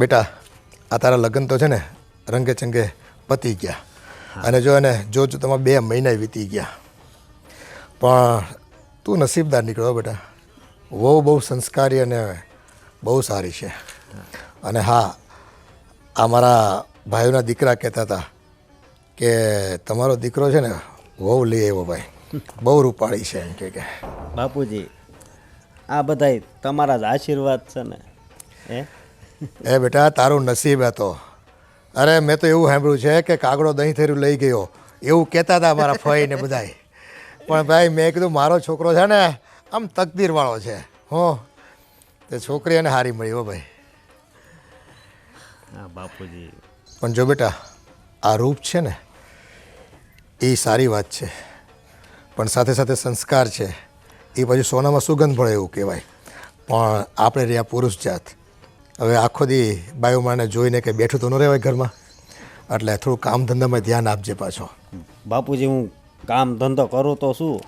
બેટા આ તારા લગ્ન તો છે ને રંગે ચંગે પતી ગયા અને જો એને જો તમારા 2 મહિના વીતી ગયા પણ તું નસીબદાર નીકળ્યો બેટા. વહુ બહુ સંસ્કારી અને બહુ સારી છે. અને હા આ મારા ભાઈઓના દીકરા કહેતા હતા કે તમારો દીકરો છે ને વહુ લઈ આવ્યો ભાઈ, બહુ રૂપાળી છે એમ કે બાપુજી આ બધાય તમારા જ આશીર્વાદ છે ને. એ બેટા તારું નસીબ હતો. અરે મેં તો એવું સાંભળ્યું છે કે કાગડો દહીં થેરું લઈ ગયો એવું કહેતા હતા મારા ફઈ ને બધાય. પણ ભાઈ મેં કીધું મારો છોકરો છે ને આમ તકદીરવાળો છે. હો તે છોકરી એને હારી મળી હો ભાઈ. હા બાપુજી. પણ જો બેટા આ રૂપ છે ને એ સારી વાત છે પણ સાથે સાથે સંસ્કાર છે એ પછી સોનામાં સુગંધ પડે એવું કહેવાય. પણ આપણે રહ્યા પુરુષ જાત, હવે આખો દી બાયુમાને જોઈને કે બેઠું તો ન રહેવાય ઘરમાં, એટલે થોડું કામ ધંધામાં ધ્યાન આપજે પાછો. બાપુજી હું કામ ધંધો કરું તો શું?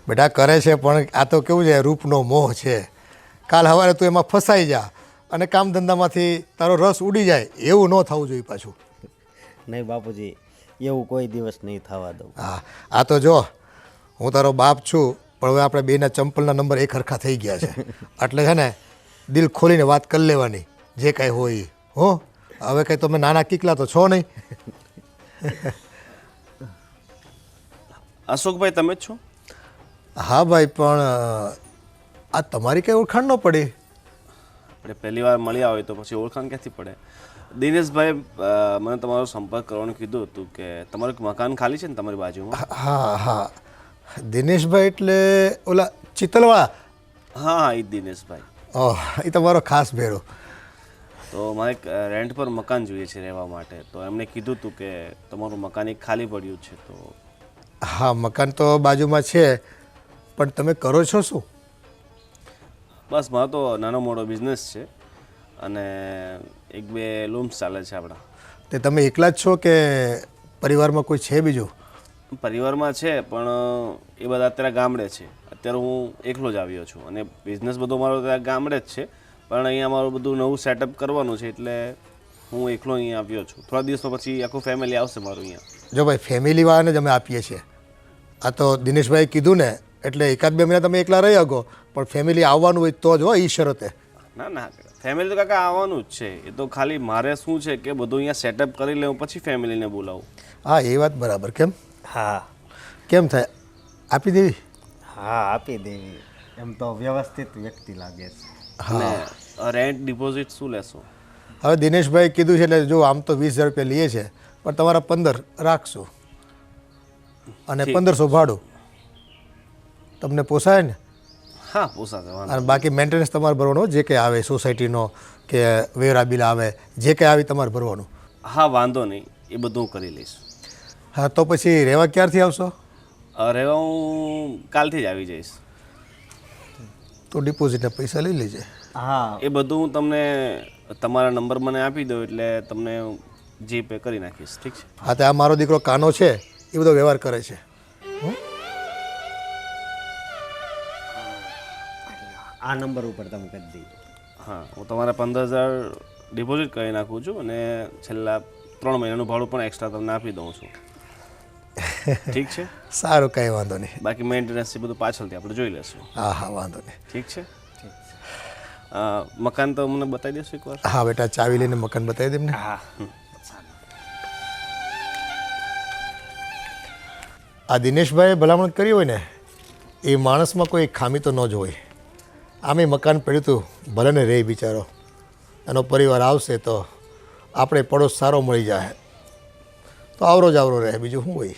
બેટા કરે છે પણ આ તો કેવું છે રૂપનો મોહ છે. કાલ સવારે તું એમાં ફસાઈ જા અને કામ ધંધામાંથી તારો રસ ઉડી જાય એવું ન થવું જોઈએ પાછું. નહીં બાપુજી એવું કોઈ દિવસ નહીં થવા દઉં. હા આ તો જો હું તારો બાપ છું પણ હવે આપણે બેના ચંપલના નંબર એક હરખા થઈ ગયા છે એટલે છે ને દિલ ખોલીને વાત કરી લેવાની જે કાંઈ હોય એ. હો હવે કંઈ તમે નાના કીકલા તો છો નહીં. અશોકભાઈ તમે જ છો? હા ભાઈ પણ આ તમારી કંઈ ઓળખાણ ન પડી. આપણે પહેલી વાર મળ્યા હોય તો પછી ઓળખાણ ક્યાંથી પડે? દિનેશભાઈ મને તમારો સંપર્ક કરવાનું કીધું હતું કે તમારું એક મકાન ખાલી છે ને તમારી બાજુમાં. હા હા દિનેશભાઈ એટલે ઓલા ચિતલવાળા? હા હા એ જ દિનેશભાઈ. ઓહ એ તમારો ખાસ ભેરો. તો મારે એક રેન્ટ પર મકાન જોઈએ છે રહેવા માટે, તો એમણે કીધું હતું કે તમારું મકાન એક ખાલી પડ્યું છે. તો હા મકાન તો બાજુમાં છે પણ તમે કરો છો શું? બસ મારો તો નાનો મોટો બિઝનેસ છે અને 1-2 લૂમ્સ ચાલે છે આપણા. તે તમે એકલા જ છો કે પરિવારમાં કોઈ છે બીજું? પરિવારમાં છે પણ એ બધા અત્યારે ગામડે છે. અત્યારે હું એકલો જ આવ્યો છું અને બિઝનેસ બધો મારો ત્યાં ગામડે જ છે પણ અહીંયા મારું બધું નવું સેટઅપ કરવાનું છે એટલે હું એકલો અહીંયા આવ્યો છું. થોડા દિવસો પછી આખું ફેમિલી આવશે મારું અહીંયા. જો ભાઈ ફેમિલીવાળાને જ અમે આપીએ છીએ. આ તો દિનેશભાઈ કીધું ને એટલે 1-2 મહિના તમે એકલા રહી શકો પણ ફેમિલી આવવાનું હોય તો જ હો એ શરતે. ના ના ફેમિલી તો કાકા આવવાનું જ છે. એ તો ખાલી મારે શું છે કે બધું અહીંયા સેટઅપ કરી લેવું પછી ફેમિલીને બોલાવું. હા એ વાત બરાબર. કેમ? હા કેમ થાય આપી દેવી? હા આપી દેવી. એમ તો વ્યવસ્થિત વ્યક્તિ લાગે છે. અને રેન્ટ ડિપોઝિટ શું લેશો? હવે દિનેશભાઈ કીધું છે એટલે જો આમ તો 20,000 રૂપિયા લઈએ છે પણ તમારા 15 રાખશું અને 1500 ભાડું. તમને પોસાય ને? હા પોસાશે. અને બાકી મેન્ટેનન્સ તમારે ભરવાનો જે કંઈ આવે સોસાયટીનો કે વેરા બિલ આવે જે કંઈ આવે તમારે ભરવાનું. હા વાંધો નહીં, એ બધું હું કરી લઈશ. હા તો પછી રહેવા ક્યારથી આવશો? રહેવા હું કાલથી જ આવી જઈશ. તો ડિપોઝિટના પૈસા લઈ લેજે. હા એ બધું હું તમને તમારા નંબર મને આપી દો એટલે તમને જીપે કરી નાખીશ. ઠીક છે? હા તો આ મારો દીકરો કાનો છે એ બધો વ્યવહાર કરે છે. આ નંબર ઉપર તમે કરી દઈએ. હા હું તમારા 15,000 ડિપોઝિટ કરી નાખું છું અને છેલ્લા 3 મહિનાનું ભાડું પણ એક્સ્ટ્રા તમને આપી દઉં છું. ઠીક છે? સારું કંઈ વાંધો નહીં. બાકી મેન્ટેનન્સ એ બધું પાછળથી આપણે જોઈ લઈશું. હા હા વાંધો નહીં. ઠીક છે? મકાન તો મને બતાવી દેશો એકવાર? હા બેટા ચાવી લઈને મકાન બતાવી દેમ ને. હા આ દિનેશભાઈએ ભલામણ કરી હોય ને એ માણસમાં કોઈ ખામી તો ન જ હોય. આમે મકાન પડ્યું હતું ભલે ને રહે બિચારો, એનો પરિવાર આવશે તો આપણે પડોશ સારો મળી જાય તો આવરો જ આવરો રહે, બીજું શું હોય.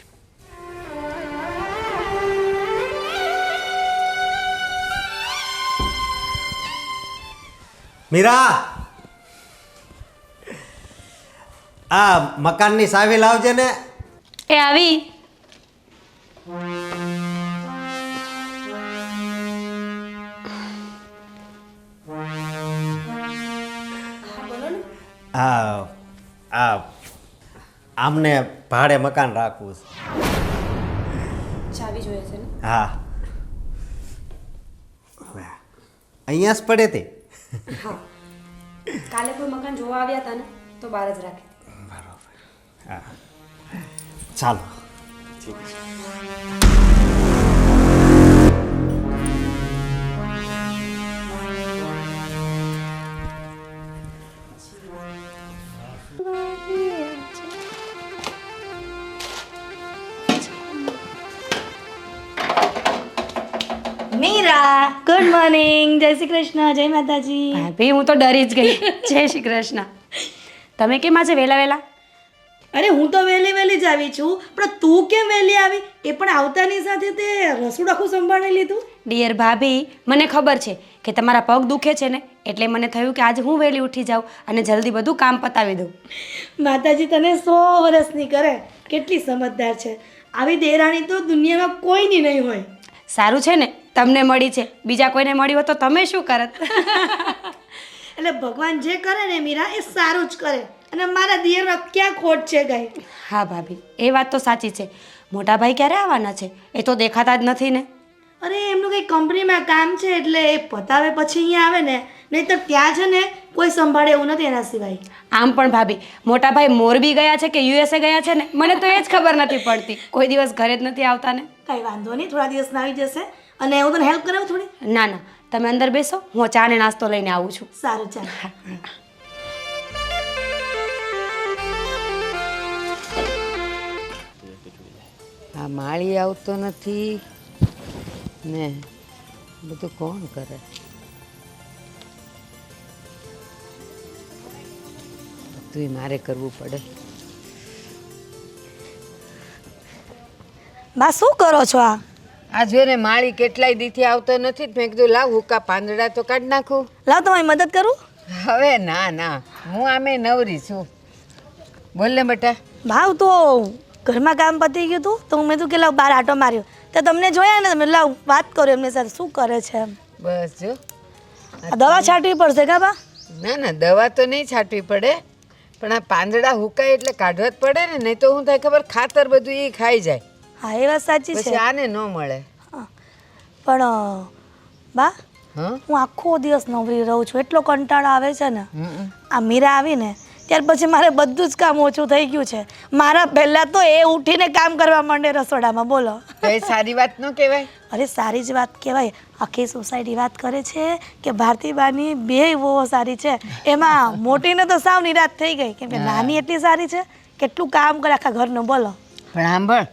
મીરા આ મકાનની ચાવી લાવજે ને. એ આવી. આ આમને ભાડે મકાન રાખવું છે. ચાવી જોઈએ છે ને? હા અહીંયા જ પડે તે. કાલે કોઈ મકાન જોવા આવ્યા હતા ને તો બહાર જ રાખી ચાલો. મીરા, ગુડ મોર્નિંગ, જય શ્રી કૃષ્ણ, જય માતાજી. ભાભી હું તો ડરી જ ગઈ જય શ્રી કૃષ્ણ. તમે કેમ આજે વહેલા વહેલા? અરે હું તો વહેલી વહેલી જ આવી છું, પણ તું કેમ વહેલી આવી? એ પણ આવતાની સાથે તે રસોડું આખું સંભાળી લીધું. ડિયર ભાભી, મને ખબર છે કે તમારા પગ દુખે છે ને, એટલે મને થયું કે આજે હું વહેલી ઉઠી જાઉં અને જલ્દી બધું કામ પતાવી દઉં. માતાજી તને 100 વર્ષની કરે. કેટલી સમજદાર છે. આવી દેરાણી તો દુનિયામાં કોઈની નહીં હોય. સારું છે ને તમને મળી છે, બીજા કોઈને મળી હોત તો તમે શું કરત? એટલે ભગવાન જે કરે ને મીરા, એ સારું જ કરે. અને મારા દિયરમાં ક્યાં ખોટ છે ગાય? હા ભાભી, એ વાત તો સાચી છે. મોટા ભાઈ ક્યારે આવવાના છે? એ તો દેખાતા જ નથી ને. અરે એમનું કંઈ કંપનીમાં કામ છે એટલે એ પતાવે પછી અહીંયા આવે ને, નહીં તો ત્યાં છે ને કોઈ સંભાળે એવું નથી એના સિવાય. આમ પણ ભાભી, મોટા ભાઈ મોરબી ગયા છે કે યુએસએ ગયા છે ને, મને તો એ જ ખબર નથી પડતી. કોઈ દિવસ ઘરે જ નથી આવતા ને. કાંઈ વાંધો નહીં, થોડા દિવસમાં આવી જશે. અને હું તને હેલ્પ કરાવું થોડી? ના ના, તમે અંદર બેસો, હું ચા ને નાસ્તો લઈને આવું છું. સારું, ચાલ. આ માળી આવતો નથી ને બધું કોણ કરે? બધું મારે કરવું પડે. બા શું કરો છો આ? આ જો ને માળી કેટલાય દીથી આવતો નથી, મેં કીધું લાવ હુકા પાંદડા તો કાઢી નાખું. લાવ તમારી મદદ કરું. હવે ના ના, હું આમે નવરી છું. બોલ ને બેટા. ભાવ તો ઘરમાં કામ પતી ગયું હતું તો મેં તું કે લાવ બહાર આટો માર્યો તો તમને જોયા ને, તમે લાવ વાત કરો એમની સાથે શું કરે છે એમ. બસ જો. આ દવા છાંટવી પડશે કા બા? ના ના, દવા તો નહીં છાંટવી પડે, પણ આ પાંદડા હુકાય એટલે કાઢવા જ પડે ને, નહીં તો હું થાય ખબર ખાતર બધું એ ખાઈ જાય. હા એ વાત સાચી છે. પછી આને ન મળે. પણ બા, હા હું આખો દિવસ નવરી રહું છું, એટલો કંટાળો આવે છે ને. આ મીરા આવીને ત્યાર પછી મારે બધું જ કામ ઓછું થઈ ગયું છે. મારા પહેલાં તો એ ઉઠીને કામ કરવા માંડે રસોડામાં. બોલો, તો એ સારી વાત ન કહેવાય? અરે સારી જ વાત કહેવાય. આખી સોસાયટી વાત કરે છે કે ભારતીબાની બે બહુ સારી છે. એમાં મોટીને તો સાવ નિરાશ થઈ ગઈ કેમ કે નાની એટલી સારી છે, કેટલું કામ કરે આખા ઘરનું. બોલો. પણ સાંભળ,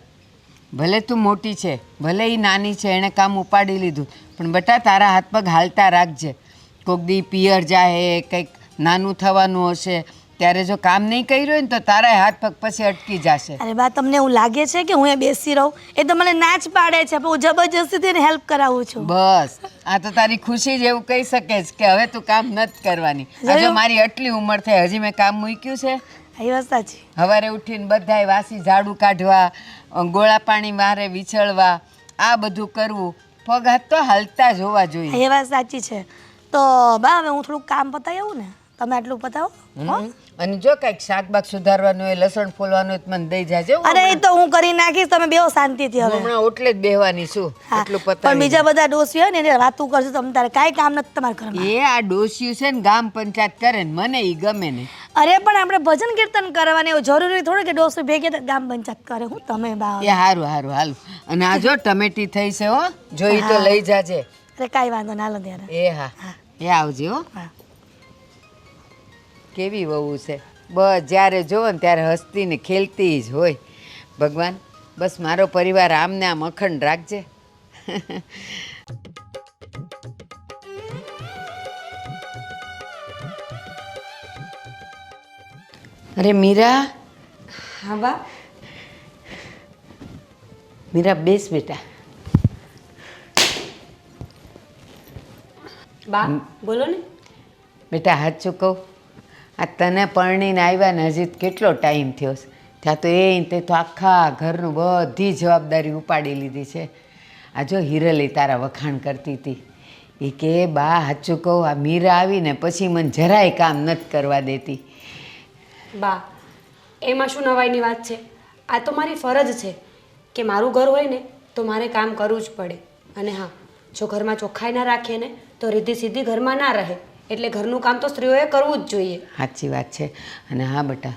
ભલે તું મોટી છે, ભલે એ નાની છે, એણે કામ ઉપાડી લીધું, પણ બેટા તારા હાથ પગ હાલતા રાખજે. કોક દી પિયર જાય, કંઈક નાનું થવાનું હશે, ત્યારે જો કામ નહીં કર્યું હોય ને તો તારા હાથ પગ પછી અટકી જશે. અરે બા, તમને એવું લાગે છે કે હું એ બેસી રહું? એ તો મને ના જ પાડે છે, પણ હું જબરજસ્તીથી એને હેલ્પ કરાવું છું. બસ આ તો તારી ખુશી જ એવું કહી શકે છે કે હવે તું કામ નથી કરવાની. હજુ મારી આટલી ઉંમર થઈ, હજી મેં કામ મૂક્યું છે? એ વાત સાચી. સવારે ઉઠીને બધાય વાસી ઝાડુ કાઢવા, ગોળા પાણી મારે વિછળવા, આ બધું કરવું. પગ હાથ તો હાલતા જ હોવા જોઈએ. એ વાત સાચી છે. તો બા હવે હું થોડુંક કામ પતાવી આવું ને, તમે આટલું પતાવો. અને જો કઈક શાકબાક સુધારવાનું હોય, લસણ ફોલવાનું હોય તો મને દઈ જાજે. અરે એ તો હું કરી નાખીશ, તમે બેહો શાંતિથી. હવે હમણાં ઓટલે જ બેહવાની છું. હા, એટલું પણ પતાવી બીજા બધા ડોસી હોય ને એને વાતું કરશું તમે, તારે કાંઈ કામ નથી તમારા ઘરમાં. એ આ ડોસ્યું છે ને ગામ પંચાયત કરે ને, મને ઈ ગમે નહીં. અરે પણ આપણે ભજન કીર્તન કરવાની, એવું જરૂરી થોડું કે ડોસી ભેગે તો ગામ પંચાયત કરે. હું તમે બા. એ હારું હારું હાલું. અને આ જો ટમેટી થઈ છે હો, જોઈ તો લઈ જાજે. અરે કાંઈ વાંધો ના લો ત્યારે. એ હા, એ આવજે હો. હા. કેવી વહુ છે, બસ જ્યારે જોવો ને ત્યારે હસતી ને ખેલતી જ હોય. ભગવાન બસ મારો પરિવાર આમને આમ અખંડ રાખજે. અરે મીરા. હા બા. મીરા બેસ બેટા. બા બોલો ને. બેટા સાચું કહું, આ તને પરણીને આવ્યા ને હજી કેટલો ટાઈમ થયો છે, ત્યાં તો તે તો આખા ઘરનું બધી જવાબદારી ઉપાડી લીધી છે. આ જો હિરલી તારા વખાણ કરતી હતી, એ કે બા સાચું કહું, આ મીરા આવીને પછી મને જરાય કામ નથી કરવા દેતી. બા એમાં શું નવાઈની વાત છે? આ તો મારી ફરજ છે કે મારું ઘર હોય ને તો મારે કામ કરવું જ પડે. અને હા, જો ઘરમાં ચોખ્ખાઈ ના રાખીએ ને તો રીધી સીધી ઘરમાં ના રહે. એટલે ઘરનું કામ તો સ્ત્રીઓએ કરવું જ જોઈએ. સાચી વાત છે. અને હા બેટા,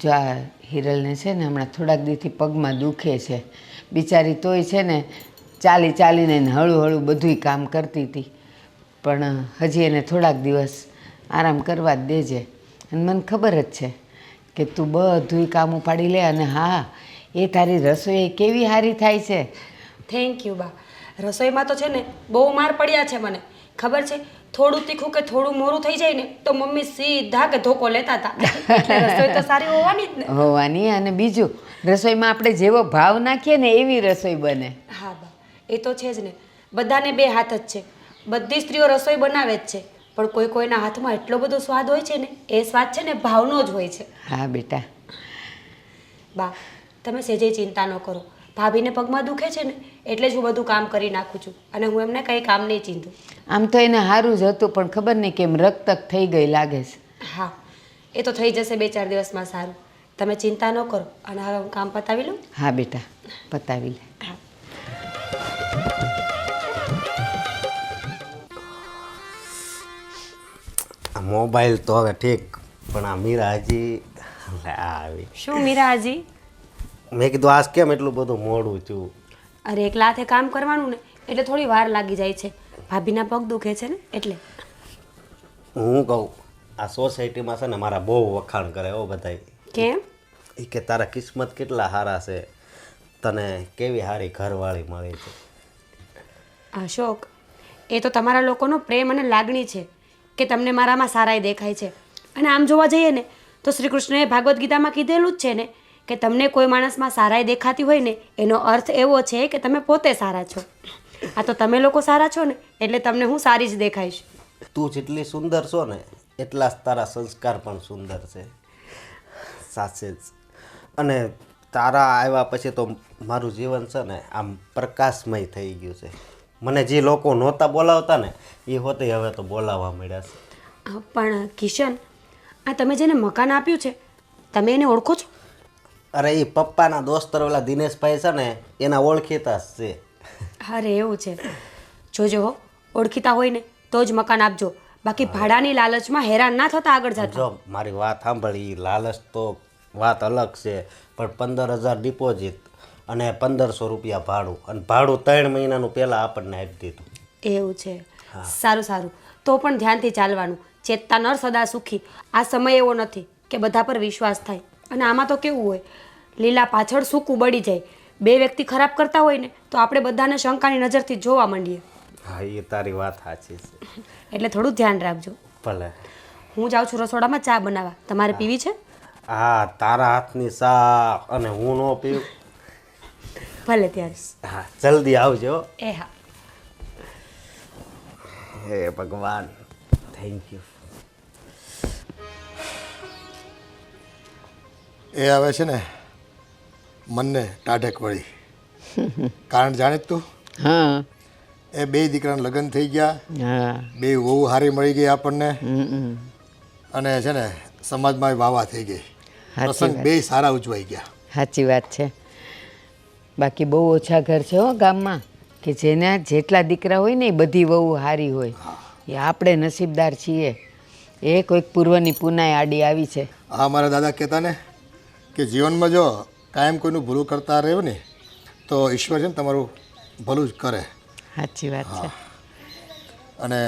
જો આ હિરલને છે ને હમણાં થોડાક દીથી પગમાં દુખે છે, બિચારી તોય છે ને ચાલી ચાલીને ને હળું હળું બધુંય કામ કરતી હતી, પણ હજી એને થોડાક દિવસ આરામ કરવા જ દેજે. અને મને ખબર જ છે કે તું બધુંય કામ ઉપાડી લે. અને હા, એ તારી રસોઈ કેવી સારી થાય છે. થેન્ક યુ બા. રસોઈમાં તો છે ને બહુ માર પડ્યા છે મને ખબર છે. થોડું તીખું કે થોડું મોરું થઈ જાય ને તો મમ્મી સીધા કે ધોકો લેતા હતા. એટલે રસોઈ તો સારી હોવાની જ ને. હોવાની. અને બીજું, રસોઈમાં આપણે જેવો ભાવ નાખીએ ને એવી રસોઈ બને. હા બા, એ તો છે જ ને. બધાને બે હાથ જ છે. બધી સ્ત્રીઓ રસોઈ બનાવે જ છે, પણ કોઈ કોઈના હાથમાં એટલો બધો સ્વાદ હોય છે ને, એ સ્વાદ છે ને ભાવનો જ હોય છે. હા બેટા. બા, તમે સેજે ચિંતા ન કરો. ભાભીને પગમાં દુખે છે ને એટલે જ હું બધું કામ કરી નાખું છું, અને હું એમને કંઈ કામ નહીં ચીંધું. આમ તો એને સારું જ હતું, પણ ખબર નહીં કેમ રકતક થઈ ગઈ લાગે છે. હા, એ તો થઈ જશે 2-4 દિવસમાં સારું. તમે ચિંતા ન કરો. અને હવે હું કામ પતાવી લઉં. હા બેટા, પતાવી લે. હા. આ મોબાઈલ તો હવે ઠીક, પણ આ મીરા હજી આવી. શું મીરાજી? મેં કીધું આજ કેમ એટલું બધું મોડું છું? અરે એકલા હાથે કામ કરવાનું ને એટલે થોડી વાર લાગી જાય છે. ભાભીના પગ દુખે છે ને એટલે. હું કહું, આ સોસાયટીમાં છે ને મારા બહુ વખાણ કરે હો બધાય. કેમ? એ કે તારા કિસ્મત કેટલા સારા છે, તને કેવી સારી ઘરવાળી મળી છે. અશોક, એ તો તમારા લોકોનો પ્રેમ અને લાગણી છે કે તમને મારામાં સારાઈ દેખાય છે. અને આમ જોવા જઈએ ને તો શ્રી કૃષ્ણએ ભાગવદ્ ગીતામાં કીધેલું જ છે ને કે તમને કોઈ માણસમાં સારાઈ દેખાતી હોય ને એનો અર્થ એવો છે કે તમે પોતે સારા છો. આ તો તમે લોકો સારા છો ને એટલે તમને હું સારી જ દેખાઈશ. તું જેટલી સુંદર છો ને એટલા જ તારા સંસ્કાર પણ સુંદર છે, સાચે જ. અને તારા આવ્યા પછી તો મારું જીવન છે ને આમ પ્રકાશમય થઈ ગયું છે. મને જે લોકો નહોતા બોલાવતા ને એ હોતે હવે તો બોલાવવા મળ્યા છે. પણ કિશન, આ તમે જેને મકાન આપ્યું છે તમે એને ઓળખો છો? અરે એ પપ્પાના દોસ્તર ઓલા દિનેશભાઈ છે ને એના ઓળખીતા જ છે. અરે એવું છે. જોજો હો, ઓળખીતા હોય ને તો જ મકાન આપજો, બાકી ભાડાની લાલચમાં હેરાન ના થતા આગળ જતા. જો મારી વાત સાંભળી, લાલચ તો વાત અલગ છે, પણ 15,000 ડિપોઝિટ અને 1,500 રૂપિયા ભાડું, અને ભાડું 3 મહિનાનું પહેલાં આપણને આપી દીધું. એવું છે. સારું સારું, તો પણ ધ્યાનથી ચાલવાનું. ચેતતા નર સદા સુખી. આ સમય એવો નથી કે બધા પર વિશ્વાસ થાય. અને આમાં તો કેવું હોય, લીલા પાછળ સૂકું બળી જાય. 2 વ્યક્તિ ખરાબ કરતા હોય ને તો આપણે બધાને શંકાની નજરથી જોવા માંડીએ. હા, એ તારી વાત સાચી છે. એટલે થોડું ધ્યાન રાખજો. ભલે. હું જાઉં છું રસોડામાં ચા બનાવવા. તમારે પીવી છે? હા, તારા હાથની ચા અને હું ન પીવું. ભલે ત્યારે. હા, જલ્દી આવજો. એ હા. હે ભગવાન, થેન્ક યુ. એ આવે છે ને મનને ટાઢક વળી. કારણ જાણે જ તું? હા. એ 2 દીકરાના લગ્ન થઈ ગયા, હા. 2 વહુ હારી મળી ગઈ આપણને, અને છે ને સમાજમાં વાવા થઈ ગઈ. પ્રસંગ 2 સારા ઉજવાઈ ગયા. સાચી વાત છે. બાકી બહુ ઓછા ઘર છે હો ગામમાં કે જેના જેટલા દીકરા હોય ને એ બધી વહુ હારી હોય. એ આપણે નસીબદાર છીએ. એ કોઈક પૂર્વની પુનાઈ આડી આવી છે. હા, મારા દાદા કહેતા ને કે જીવનમાં જો કાયમ કોઈનું ભલું કરતા રહ્યો ને તો ઈશ્વર છે ને તમારું ભલું જ કરે. સાચી વાત છે. અને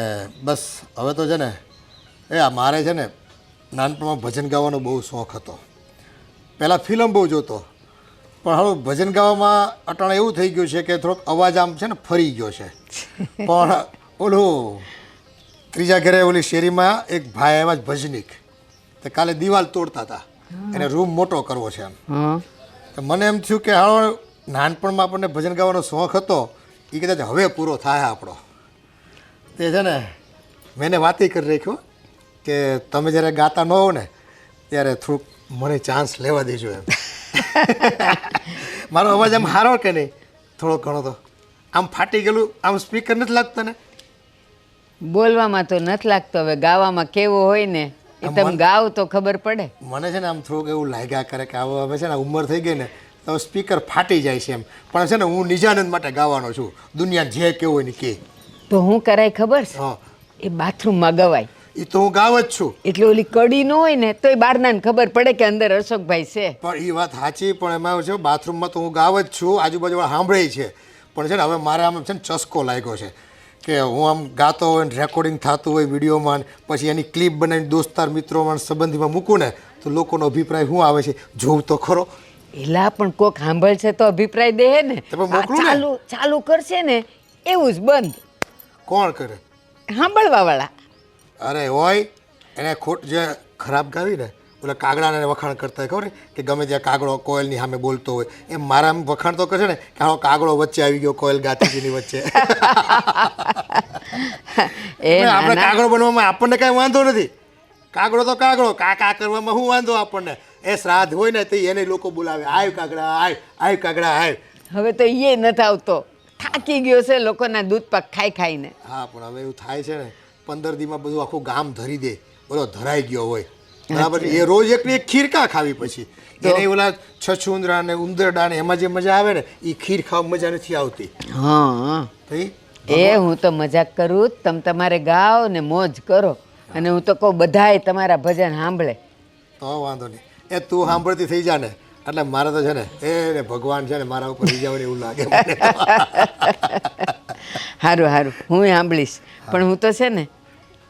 બસ હવે તો છે ને આ મારે છે ને નાનપણમાં ભજન ગાવાનો બહુ શોખ હતો. પહેલાં ફિલ્મ બહુ જોતો, પણ હવે ભજન ગાવામાં અટાણે એવું થઈ ગયું છે કે થોડોક અવાજ આમ છે ને ફરી ગયો છે. પણ ઓલું ત્રીજા ઘરે ઓલી શેરીમાં એક ભાઈ આવ્યા જ ભજનીક, તે કાલે દિવાલ તોડતા હતા, એને રૂમ મોટો કરવો છે એમ. હા. તો મને એમ થયું કે હાલો નાનપણમાં આપણને ભજન ગાવાનો શોખ હતો એ કદાચ હવે પૂરો થાય આપણો. તે છે ને મેં એને વાત કરી રાખ્યો કે તમે જ્યારે ગાતા ન હો ને ત્યારે થોડુંક મને ચાન્સ લેવા દેજો એમ. મારો અવાજ આમ સારો કે નહીં? થોડો ઘણો તો આમ ફાટી ગયેલું આમ સ્પીકર નથી લાગતો ને? બોલવામાં તો નથી લાગતો, હવે ગાવામાં કેવો હોય ને એ તમે ગાવ તો ખબર પડે. મને છે ને આમ થોડુંક એવું લાગ્યા કરે કે હવે છે ને ઉંમર થઈ ગઈ ને તો સ્પીકર ફાટી જાય છે એમ. પણ છે ને હું નિજાનંદ માટે ગાવાનો છું, દુનિયા જે કેવું હોય ને કે. તો હું કરાય ખબર છે? હા. એ બાથરૂમમાં ગવાય. એ તો હું ગાવ જ છું. એટલે ઓલી કડી ન હોય ને તોય બારનાને ખબર પડે કે અંદર અશોકભાઈ છે. પણ એ વાત સાચી, પણ એમાં એવું છે બાથરૂમમાં તો હું ગાવ જ છું, આજુબાજુ સાંભળે છે. પણ છે ને હવે મારે આમ છે ને ચસ્કો લાગ્યો છે કે હું આમ ગાતો હોય ને રેકોર્ડિંગ થતું હોય વિડીયોમાં, પછી એની ક્લિપ બનાવીને દોસ્તાર મિત્રોમાં સંબંધીમાં મૂકું ને તો લોકોનો અભિપ્રાય શું આવે છે જોવું તો ખરો. એલા પણ કોક સાંભળશે તો અભિપ્રાય દે ને. તો પણ મોકલું ને. ચાલુ ચાલુ કરશે ને એવું જ બંધ. કોણ કરે? સાંભળવા વાળા. અરે હોય એને ખોટ જે ખરાબ ગાવી ને ઓલા કાગડાને વખાણ કરતા હોય, ખબર કે ગમે ત્યાં કાગડો કોયલની સામે બોલતો હોય એમ મારા આમ વખાણ તો કરશે ને કે આનો કાગડો વચ્ચે આવી ગયો કોયલ ગાતીજીની વચ્ચે. આપણે કાગડો બનવામાં આપણને કાંઈ વાંધો નથી. કાગડો તો કાગડો, કાકા કરવામાં શું વાંધો આપણને? એ શ્રાદ્ધ હોય ને તો એને લોકો બોલાવે, આવ કાગડા આવ, આવ કાગડા આવ. હવે તો એ નથી આવતો, થાકી ગયો છે લોકોના દૂધ પાક ખાઈ ખાઈને. હા પણ હવે એવું થાય છે ને 15 દીમાં બધું આખું ગામ ધરી દે, બધો ધરાઈ ગયો હોય બરાબર. એ રોજ એકની એક ખીર કા ખાવી, પછી એને ઓલા છછુંદરા ને ઉંદરડા ને એમાં જે મજા આવે ને એ ખીર ખાવા મજા નથી આવતી. હા ભાઈ એ હું તો મજાક કરું, તમે તમારે ગાઓ ને મોજ કરો, અને હું તો કહું બધાય તમારા ભજન સાંભળે તો વાંધો નહીં. એ તું સાંભળતી થઈ જા ને એટલે મારે તો છે ને એ ભગવાન છે ને મારા ઉપર રીજાવને એવું લાગે મને. સારું સારું હું સાંભળીશ, પણ હું તો છે ને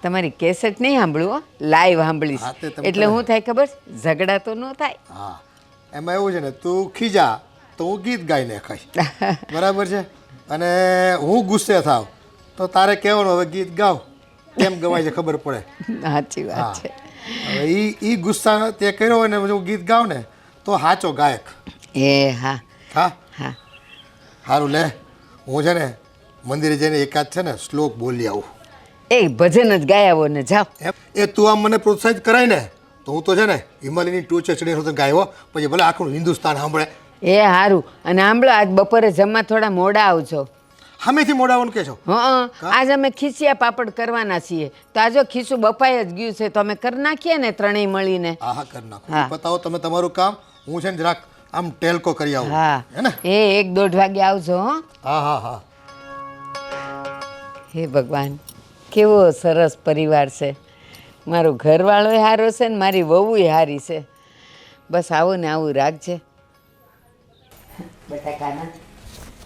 તમારી કેસેટ નહીં સાંભળું હો, લાઈવ સાંભળીશ. હા, તે તમે એટલે હું થાય ખબર છે? ઝઘડા તો ન થાય. હા એમાં એવું છે ને તું ખીજા તો હું ગીત ગાઈને ખાઈશ બરાબર છે, અને હું ગુસ્સે થાવ તો તારે કહેવાનું હવે ગીત ગાવ, કેમ ગવાય છે ખબર પડે. સાચી વાત છે. હવે એ ગુસ્સા તે કર્યો હોય ને હું ગીત ગાઉં ને તો સાચો ગાયક. એ હા હા હા સારું લે, હું છે ને મંદિરે જઈને એકાદ છે ને શ્લોક બોલી આવું. એ ભજન જ ગાયા આવો ને જાઓ. એ તું આમ મને પ્રોત્સાહિત કરાય ને તો હું તો છે ને હિમાલયની ટોચે ચડીને ગાયો, પછી ભલે આખું હિન્દુસ્તાન સાંભળે. એ સારું. અને સાંભળો આજ બપોરે જમવા થોડા મોડા આવજો. સામેથી મોડાવાનું કે છો? હા આજ અમે ખીસિયા પાપડ કરવાના છીએ, તો આજો ખીસું બફાઈ જ ગયું છે તો અમે કરી નાખીએ ને ત્રણેય મળીને. હા હા કરી નાખો. બતાવો તમે તમારું કામ, હું છે ને જરાક આમ ટેલકો કરી આવું. હા હે ને? એ 1-1:30 વાગે આવજો. હો હા હા હા. હે ભગવાન, કેવો સરસ પરિવાર છે. મારો ઘરવાળોય સારો છે ને મારી વહુય સારી છે. બસ આવું ને આવું રાખજે. બેટા કાના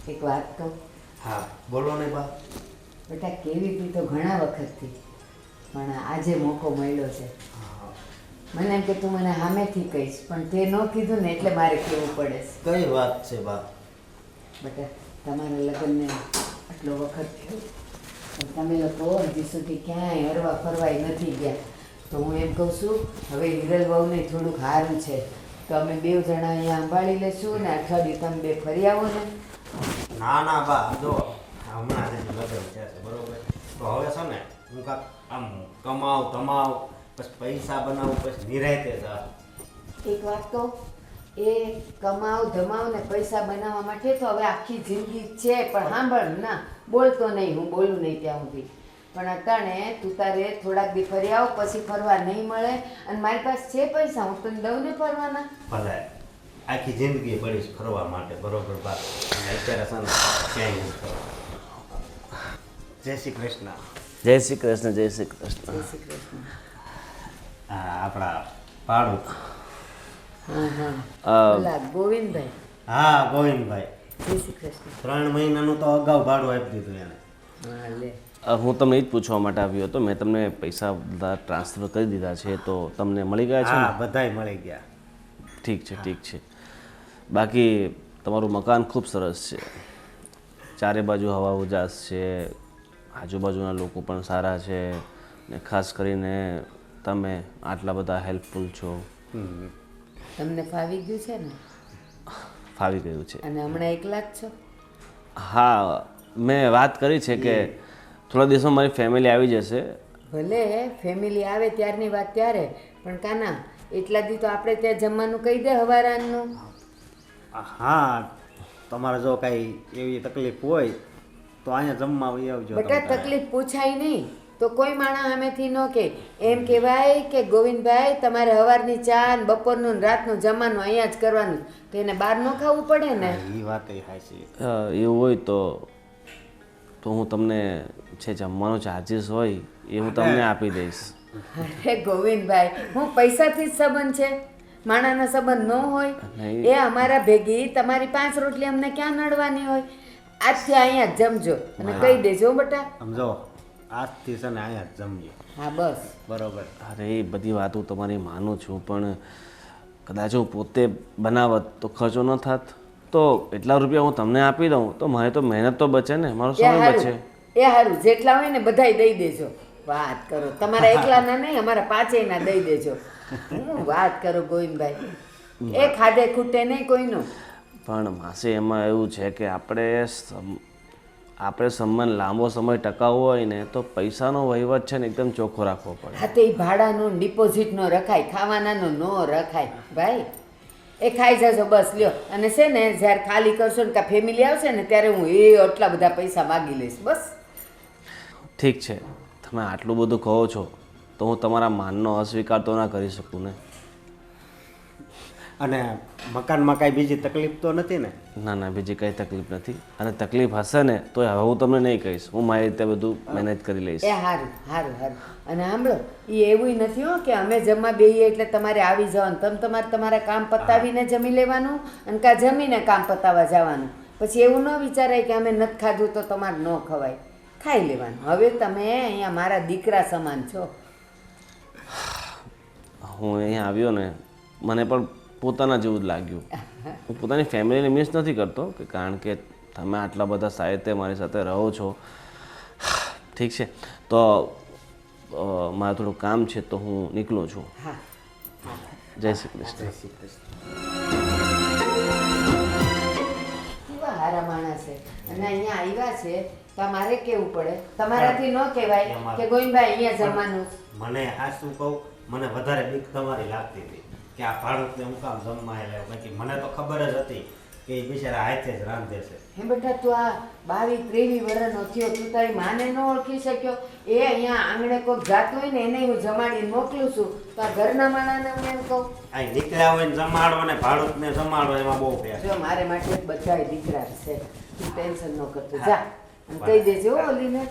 એક વાત કહું? હા બોલો ને બા. બેટા કેવી બી તો ઘણા વખતથી, પણ આજે મોકો મળ્યો છે. મને એમ કે તું મને સામેથી કહીશ, પણ તે ન કીધું ને એટલે મારે કહેવું પડે છે. કઈ વાત છે બા? બેટા તમારા લગ્નને આટલો વખત થયો, પણ તમે લોકો હજી સુધી ક્યાંય હરવા ફરવાય નથી ગયા. તો હું એમ કહું છું હવે હિરલ વહુને થોડુંક સારું છે તો અમે 2 જણા અહીંયા સંભાળી લેશું ને અઠવાડિયું તમે 2 ફરી આવો ને. ના ના બા, જો હમણાં જ લગ્ન થયા છે બરોબર, તો હવે છે ને હું કાંક આમ કમાવ ધમાવ પછી પૈસા બનાવું પછી નિરાયતે જા. એક વાત કહું, એ કમાવ ધમાવ ને પૈસા બનાવવા માટે તો હવે આખી જિંદગી છે, પણ સાંભળ ના બોલતો નહીં, હું બોલું નહીં ત્યાં સુધી. પણ અટાણે તું તારે થોડાક દી ફરી આવ, પછી ફરવા નહીં મળે, અને મારી પાસે છે પૈસા, હું તને દઉં ને ફરવાના. ભલે આખી જિંદગી પડીશ ફરવા માટે બરોબર બા, અને અત્યારે છે ને ક્યાંય નથી ફરવા. જય શ્રી કૃષ્ણ. જય શ્રી કૃષ્ણ, જય શ્રી કૃષ્ણ. જય શ્રી કૃષ્ણ. હા આપણા પાડું. હા હા ઓલા ગોવિંદભાઈ. હા ગોવિંદભાઈ. જય શ્રી કૃષ્ણ. 3 મહિનાનું તો અગાઉ ભાડું આપી દીધું એને. હા લે. હું તમને એ જ પૂછવા માટે આવ્યો હતો. મેં તમને પૈસા બધા ટ્રાન્સફર કરી દીધા છે, તો તમને મળી ગયા છે ને? હા બધાય મળી ગયા. ઠીક છે ઠીક છે. બાકી તમારું મકાન ખૂબ સરસ છે, ચારે બાજુ હવા ઉજાસ છે, આજુબાજુના લોકો પણ સારા છે, ને ખાસ કરીને તમે આટલા બધા હેલ્પફુલ છો. તમને ફાવી ગયું છે ને? ફાવી ગયું છે. અને હમણાં એકલા જ છો? હા મેં વાત કરી છે કે થોડા દિવસમાં મારી ફેમિલી આવી જશે. ભલે ફેમિલી આવે ત્યારની વાત ત્યારે, પણ કાના એટલા દી તો આપણે ત્યાં જમવાનું કહી દે હવારાનું. હા તમારે જો કાંઈ એવી તકલીફ હોય તો અહીંયા જમવા આવી આવજો. બેટા તકલીફ પૂછાય નહીં તો કોઈ માણસ સામેથી ન કહે, એમ કહેવાય કે ગોવિંદભાઈ તમારે સવારની ચા ને બપોરનું ને રાતનું જમવાનું અહીંયા જ કરવાનું, તો એને બહાર ન ખાવું પડે ને. એ વાત એ હાચી. એવું હોય તો હું તમને છે જમવાનો ચાર્જીસ હોય એ હું તમને આપી દઈશ. અરે ગોવિંદભાઈ, હું પૈસાથી જ સંબંધ છે, માણાનો સંબંધ ન હોય. નહીં. એ અમારા ભેગી તમારી 5 રોટલી અમને ક્યાં નડવાની હોય? આજથી અહીંયા જ જમજો અને કહી દેજો હો બેટા. સમજો આજથી છે ને અહીંયા જ જમીએ. હા બસ. બરોબર. અરે એ બધી વાતો તમારી માનું છું, પણ કદાચ હું પોતે બનાવત તો ખર્ચો ન થાત, તો એટલા રૂપિયા હું તમને આપી દઉં તો મારે તો મહેનત તો બચે ને, મારો એ સમય હારું, બચે. એ હારું, જેટલા હોય ને બધાય દઈ દેજો. વાત કરો, તમારા એકલાના નહીં, અમારા 5 ના દઈ દેજો. હું વાત કરો ગોવિંદભાઈ, એ ખાધે ખૂટે નહીં કોઈનું. પણ માસી એમાં એવું છે કે આપણે સંબંધ લાંબો સમય ટકાવવો હોય ને તો પૈસાનો વહીવટ છે ને એકદમ ચોખ્ખો રાખવો પડે. હા તો એ ભાડાનું ડિપોઝિટનો રખાય, ખાવાનાનો ન રખાય ભાઈ. એ ખાઈ જજો બસ, લ્યો. અને છે ને જ્યારે ખાલી કરશો ને કાં ફેમિલી આવશે ને ત્યારે હું આટલા બધા પૈસા માગી લઈશ બસ. ઠીક છે, તમે આટલું બધું કહો છો તો હું તમારા માનનો અસ્વીકાર તો ના કરી શકું ને. અને મકાનમાં કાંઈ બીજી તકલીફ તો નથી ને? ના ના, બીજી કંઈ તકલીફ નથી, અને તકલીફ હશે ને તો હવે હું તમને નહીં કહીશ, હું મારી રીતે બધું મેનેજ કરી લઈશ. એ સારું સારું સારું. અને સાંભળો, એ એવું નથી હો કે અમે જમવા બેહીએ એટલે તમારે આવી જવાનું. તમારે તમારા કામ પતાવીને જમી લેવાનું અને કાં જમીને કામ પતાવવા જવાનું. પછી એવું ન વિચારાય કે અમે નથી ખાધું તો તમારે ન ખવાય, ખાઈ લેવાનું. હવે તમે અહીંયા મારા દીકરા સમાન છો. હું અહીંયા આવ્યો ને મને પણ પોતાના જેવું જ લાગ્યું. હું પોતાની ફેમિલીને મિસ નથી કરતો, કે કારણ કે તમે આટલા બધા સાહિત્ય મારી સાથે રહો છો. ઠીક છે, તો મારે થોડું કામ છે તો હું નીકળું છું. હા. જય શ્રી કૃષ્ણ. કેવા હારા માણસ છે, અને અહીંયા આવ્યા છે તો મારે કેવું પડે? તમારાથી ન કહેવાય કે ગોવિંદભાઈ અહીંયા જમવાનું. મને આ શું કહું, મને વધારે બીક તમારી લાગતી હતી કે આ ભાડુતને હું કામ જમવા આવ્યો. બાકી મને તો ખબર જ હતી કે એ બિચારા હાથે જ રાંધે છે. હે બેટા, તું આ 22-23 વર્ષનો થયો, તું તારી માને ન ઓળખી શક્યો? એ અહીંયા આંગણે કોઈક જાતું હોય ને એને હું જમાડીને મોકલું છું, તો આ ઘરના માણાને હું એમ કહું? આ નીકળ્યા હોય ને જમાડો ને ભાડુતને જમાડો એમાં બહુ ફેર. જો મારે માટે બધાય દીકરા છે, તું ટેન્શન ન કરતો. જા અને કહી દેજો હો ઓલીને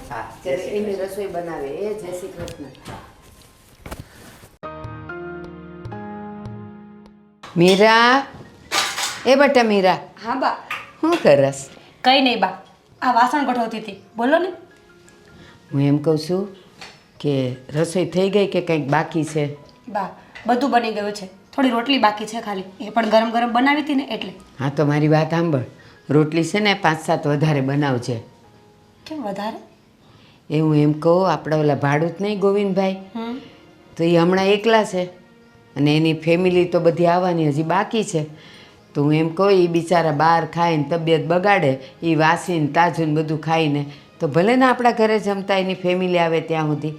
કે એની રસોઈ બનાવે. એ જય શ્રી કૃષ્ણ. મીરા, એ બેટા મીરા, હા બા. શું કરસ? કંઈ નહીં બા, આ વાસણ ગોઠવતી હતી, બોલો ને. હું એમ કહું છું કે રસોઈ થઈ ગઈ કે કંઈક બાકી છે? બા, બધું બની ગયું છે, થોડી રોટલી બાકી છે ખાલી, એ પણ ગરમ ગરમ બનાવી હતી ને એટલે. હા તો મારી વાત સાંભળ, રોટલી છે ને 5-7 વધારે બનાવજે. કેમ વધારે? એ હું એમ કહું, આપણા ઓલા ભાડુત નહીં ગોવિંદભાઈ, તો એ હમણાં એકલા છે અને એની ફેમિલી તો બધી આવવાની હજી બાકી છે. તો હું એમ કહું, એ બિચારા બહાર ખાઈને તબિયત બગાડે, એ વાસીને તાજું બધું ખાઈને તો ભલે ને આપણા ઘરે જમતા એની ફેમિલી આવે ત્યાં સુધી.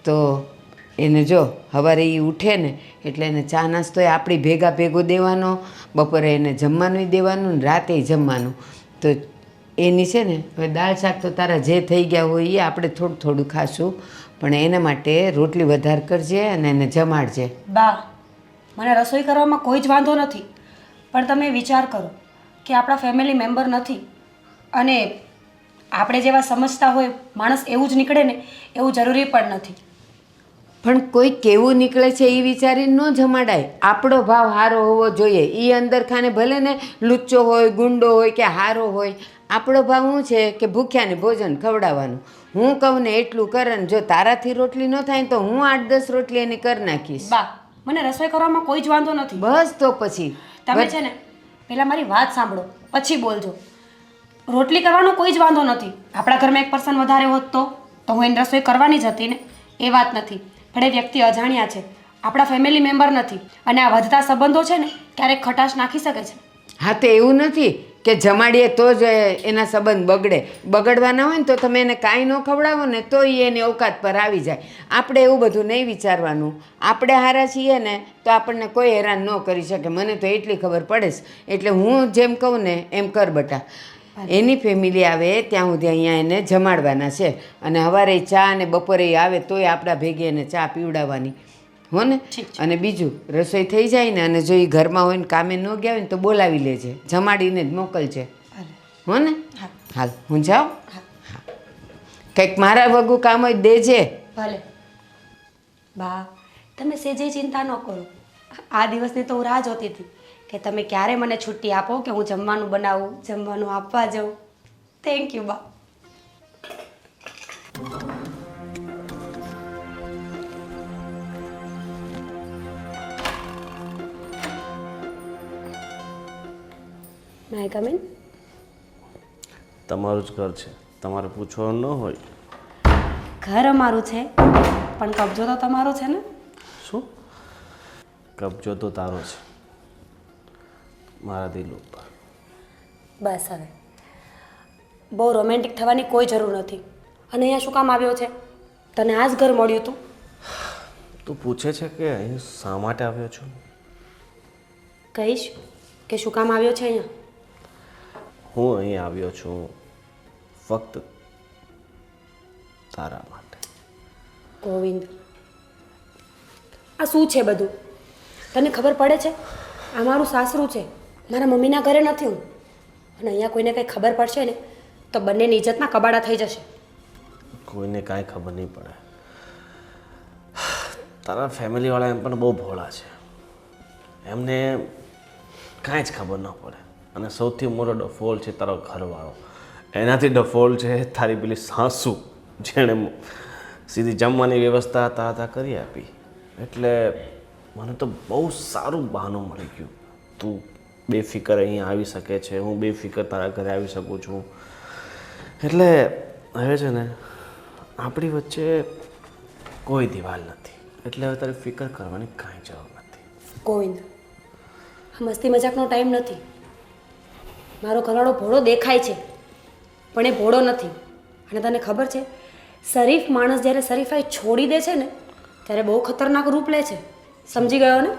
તો એને જો સવારે એ ઉઠે ને એટલે એને ચા નાસ્તો આપણી ભેગો દેવાનો, બપોરે એને જમવાનું દેવાનું ને રાતે જમવાનું. તો એની છે ને હવે દાળ શાક તો તારા જે થઈ ગયા હોય એ આપણે થોડું થોડું ખાશું, પણ એના માટે રોટલી વધારે કરજે અને એને જમાડજે. બા, મને રસોઈ કરવામાં કોઈ જ વાંધો નથી, પણ તમે વિચાર કરો કે આપણા ફેમિલી મેમ્બર નથી અને આપણે જેવા સમજતા હોય માણસ એવું જ નીકળે ને એવું જરૂરી પણ નથી. પણ કોઈ કેવું નીકળે છે એ વિચારીને ન જમાડાય. આપણો ભાવ સારો હોવો જોઈએ. એ અંદર ખાને ભલે ને લુચ્ચો હોય, ગુંડો હોય કે હારો હોય, આપણો ભાવ શું છે કે ભૂખ્યાને ભોજન ખવડાવવાનું. હું કહું ને એટલું કરે ને જો તારાથી રોટલી ન થાય ને તો હું 8-10 રોટલી એની કરી નાખીશ. બા, મને રસોઈ કરવામાં કોઈ જ વાંધો નથી. બસ તો પછી તમે છે ને પહેલાં મારી વાત સાંભળો પછી બોલજો. રોટલી કરવાનો કોઈ જ વાંધો નથી, આપણા ઘરમાં એક પર્સન વધારે હોત તો હું એની રસોઈ કરવાની જ હતી ને, એ વાત નથી. પણ એ વ્યક્તિ અજાણ્યા છે, આપણા ફેમિલી મેમ્બર નથી, અને આ વધતા સંબંધો છે ને ક્યારેક ખટાશ નાખી શકે છે. હા તો એવું નથી કે જમાડીએ તો જ એના સંબંધ બગડવાના હોય ને તો તમે એને કાંઈ ન ખવડાવો ને તો એ એની ઓકાત પર આવી જાય. આપણે એવું બધું નહીં વિચારવાનું. આપણે હારા છીએ ને તો આપણને કોઈ હેરાન ન કરી શકે, મને તો એટલી ખબર પડે છે. એટલે હું જેમ કહું ને એમ કર બટા. એની ફેમિલી આવે ત્યાં સુધી અહીંયા એને જમાડવાના છે, અને સવારે ચા અને બપોરે આવે તોય આપણા ભેગી એને ચા પીવડાવવાની હો ને. અને બીજું, રસોઈ થઈ જાય ને અને જો એ ઘરમાં હોય ને કામે ન ગયા હોય ને તો બોલાવી લેજે, જમાડીને જ મોકલજે હો ને. હાલ હું જાઉં. હા, કંઈક મારા વગું કામ હોય દેજે. ભલે. બા તમે સેજે ચિંતા ન કરો. આ દિવસની તો હું રાહ જોતી હતી કે તમે ક્યારે મને છુટ્ટી આપો કે હું જમવાનું બનાવું, જમવાનું આપવા જાઉં. થેન્ક યુ બા. મે કમ ઇન? તમારું જ ઘર છે, તમારે પૂછવાનું ન હોય. ઘર અમારું છે પણ કબજો તો તમારો છે ને. શું? કબજો તો તારો છે મારા દિલ ઉપર. બસ હવે બહુ રોમેન્ટિક થવાની કોઈ જરૂર નથી. અને અહીંયા શું કામ આવ્યો છે? તને આ જ ઘર મળ્યું હતું? તું પૂછે છે કે અહીં શા માટે આવ્યો છું? કહીશ કે શું કામ આવ્યો છે અહીંયા? હું અહીં આવ્યો છું ફક્ત તારા માટે. ગોવિંદ, આ શું છે બધું? તને ખબર પડે છે? આ મારું સાસરું છે, મારા મમ્મીના ઘરે નથી હું. અને અહીંયા કોઈને કંઈ ખબર પડશે ને તો બંનેની ઇજ્જતના કબાડા થઈ જશે. કોઈને કાંઈ ખબર નહીં પડે. તારા ફેમિલીવાળા એમ પણ બહુ ભોળા છે, એમને કાંઈ જ ખબર ન પડે. અને સૌથી મોટો ડફોલ છે તારો ઘરવાળો. એનાથી ડફોલ છે તારી પેલી સાસુ, જેણે સીધી જમવાની વ્યવસ્થા તારા કરી આપી. એટલે મને તો બહુ સારું બહાનું મળી ગયું. તું બેફિકર અહીં આવી શકે છે, હું બેફિકર તારા ઘરે આવી શકું છું. એટલે હવે છે ને આપણી વચ્ચે કોઈ દિવાલ નથી. એટલે હવે તારે ફિકર કરવાની કાંઈ જરૂર નથી. ગોવિંદ, આ મસ્તી મજાકનો ટાઈમ નથી. મારો ઘરવાળો ભોળો દેખાય છે પણ એ ભોળો નથી. અને તને ખબર છે, શરીફ માણસ જ્યારે શરીફાઈ છોડી દે છે ને ત્યારે બહુ ખતરનાક રૂપ લે છે. સમજી ગયો ને?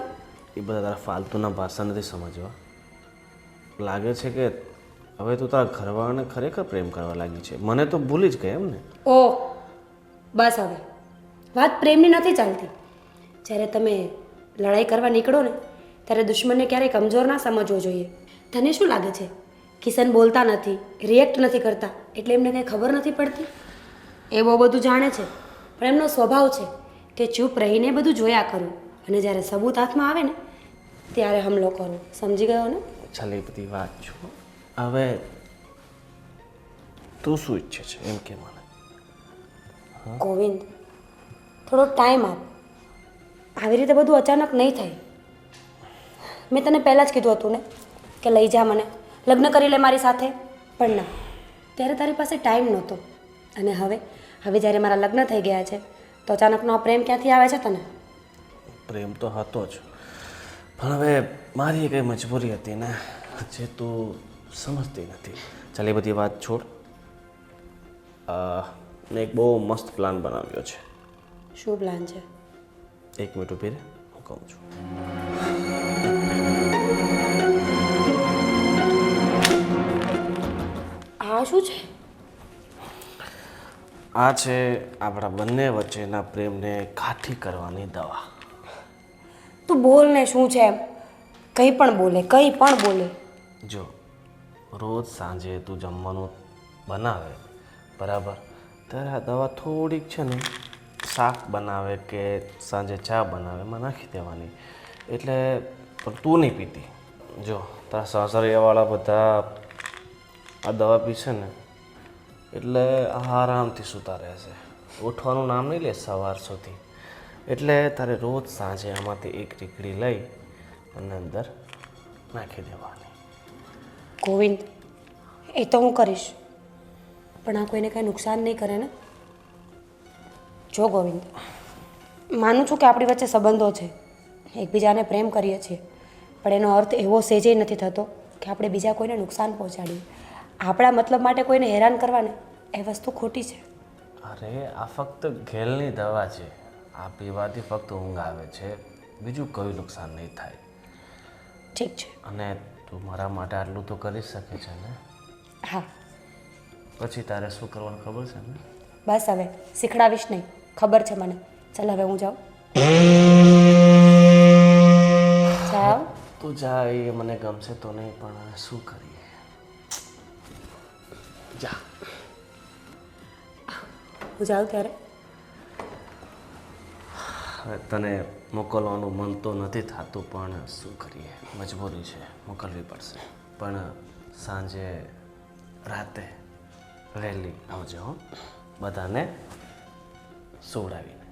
એ બધા તારા ફાલતુના ભાષા નથી સમજવા. લાગે છે કે હવે તું તારા ઘરવાળાને ખરેખર પ્રેમ કરવા લાગી છે. મને તો ભૂલી જ ગઈ એમ ને. ઓહ બસ હવે વાત પ્રેમની નથી ચાલતી. જ્યારે તમે લડાઈ કરવા નીકળો ને ત્યારે દુશ્મનને ક્યારેય કમજોર ના સમજવો જોઈએ. તને શું લાગે છે કિશન બોલતા નથી, રિએક્ટ નથી કરતા એટલે એમને કંઈ ખબર નથી પડતી? એ બહુ બધું જાણે છે પણ એમનો સ્વભાવ છે કે ચૂપ રહીને બધું જોયા કરું અને જ્યારે સબૂત હાથમાં આવે ને ત્યારે હમલો કરો. સમજી ગયો ને? ચાલ એ બધી વાત છો. હવે તું શું ઈચ્છે છે એમ કે મને. ગોવિંદ, થોડો ટાઈમ આપ. આવી રીતે બધું અચાનક નહીં થાય. મેં તને પહેલાં જ કીધું હતું ને કે લઈ જા મને, લગ્ન કરી લે મારી સાથે. પણ ના, ત્યારે તારી પાસે ટાઈમ નહોતો. અને હવે જ્યારે મારા લગ્ન થઈ ગયા છે તો અચાનકનો આ પ્રેમ ક્યાંથી આવે છે તને? પ્રેમ તો હતો જ, પણ હવે મારી કંઈ મજબૂરી હતી ને જે તું સમજતી નથી. ચાલ એ બધી વાત છોડ. મેં એક બહુ મસ્ત પ્લાન બનાવ્યો છે. શું પ્લાન છે? એક મિનિટ ઊભી રહે, હું કહું છું. આ શું છે? આ છે આપણા બંને વચ્ચેના પ્રેમને કાઠી કરવાની દવા. તું બોલ ને શું છે એમ. કંઈ પણ બોલે, કંઈ પણ બોલે. જો રોજ સાંજે તું જમવાનું બનાવે બરાબર, ત્યારે આ દવા થોડીક છે ને શાક બનાવે કે સાંજે ચા બનાવે એમાં નાખી દેવાની. એટલે પણ તું નહીં પીતી. જો તારા સાસરિયાવાળા બધા આ દવા પીશે ને એટલે આરામથી સૂતા રહેશે, ઉઠવાનું નામ નહીં લે સવાર સુધી. એટલે તારે રોજ સાંજે આમાંથી એક ટીકડી લઈ અને અંદર નાખી દેવાની. ગોવિંદ, એ તો હું કરીશ પણ આ કોઈને કાંઈ નુકસાન નહીં કરે ને? જો ગોવિંદ, માનું છું કે આપણી વચ્ચે સંબંધો છે, એકબીજાને પ્રેમ કરીએ છીએ, પણ એનો અર્થ એવો સહેજે નથી થતો કે આપણે બીજા કોઈને નુકસાન પહોંચાડીએ. આપણા મતલબ માટે કોઈને હેરાન કરવાને એ વસ્તુ ખોટી છે. અરે આ ફક્ત ઘેલની દવા છે. આ પીવાથી ફક્ત ઊંઘ આવે છે, બીજું કોઈ નુકસાન નહીં થાય. ઠીક છે. અને તું મારા માટે આટલું તો કરી શકે છે ને? હા. પછી તારે શું કરવાનું ખબર છે ને? બસ હવે શીખડાવીશ નહીં, ખબર છે મને. ચાલ હવે હું જાઉં. જાઓ. તું જા, એ મને ગમશે તો નહીં પણ શું કરીએ. જા. હું જાઉં ત્યારે હવે તને મોકલવાનું મન તો નથી થતું, પણ શું કરીએ, મજબૂરી છે, મોકલવી પડશે. પણ સાંજે રાતે વહેલી આવજો હો, બધાને સોવડાવીને.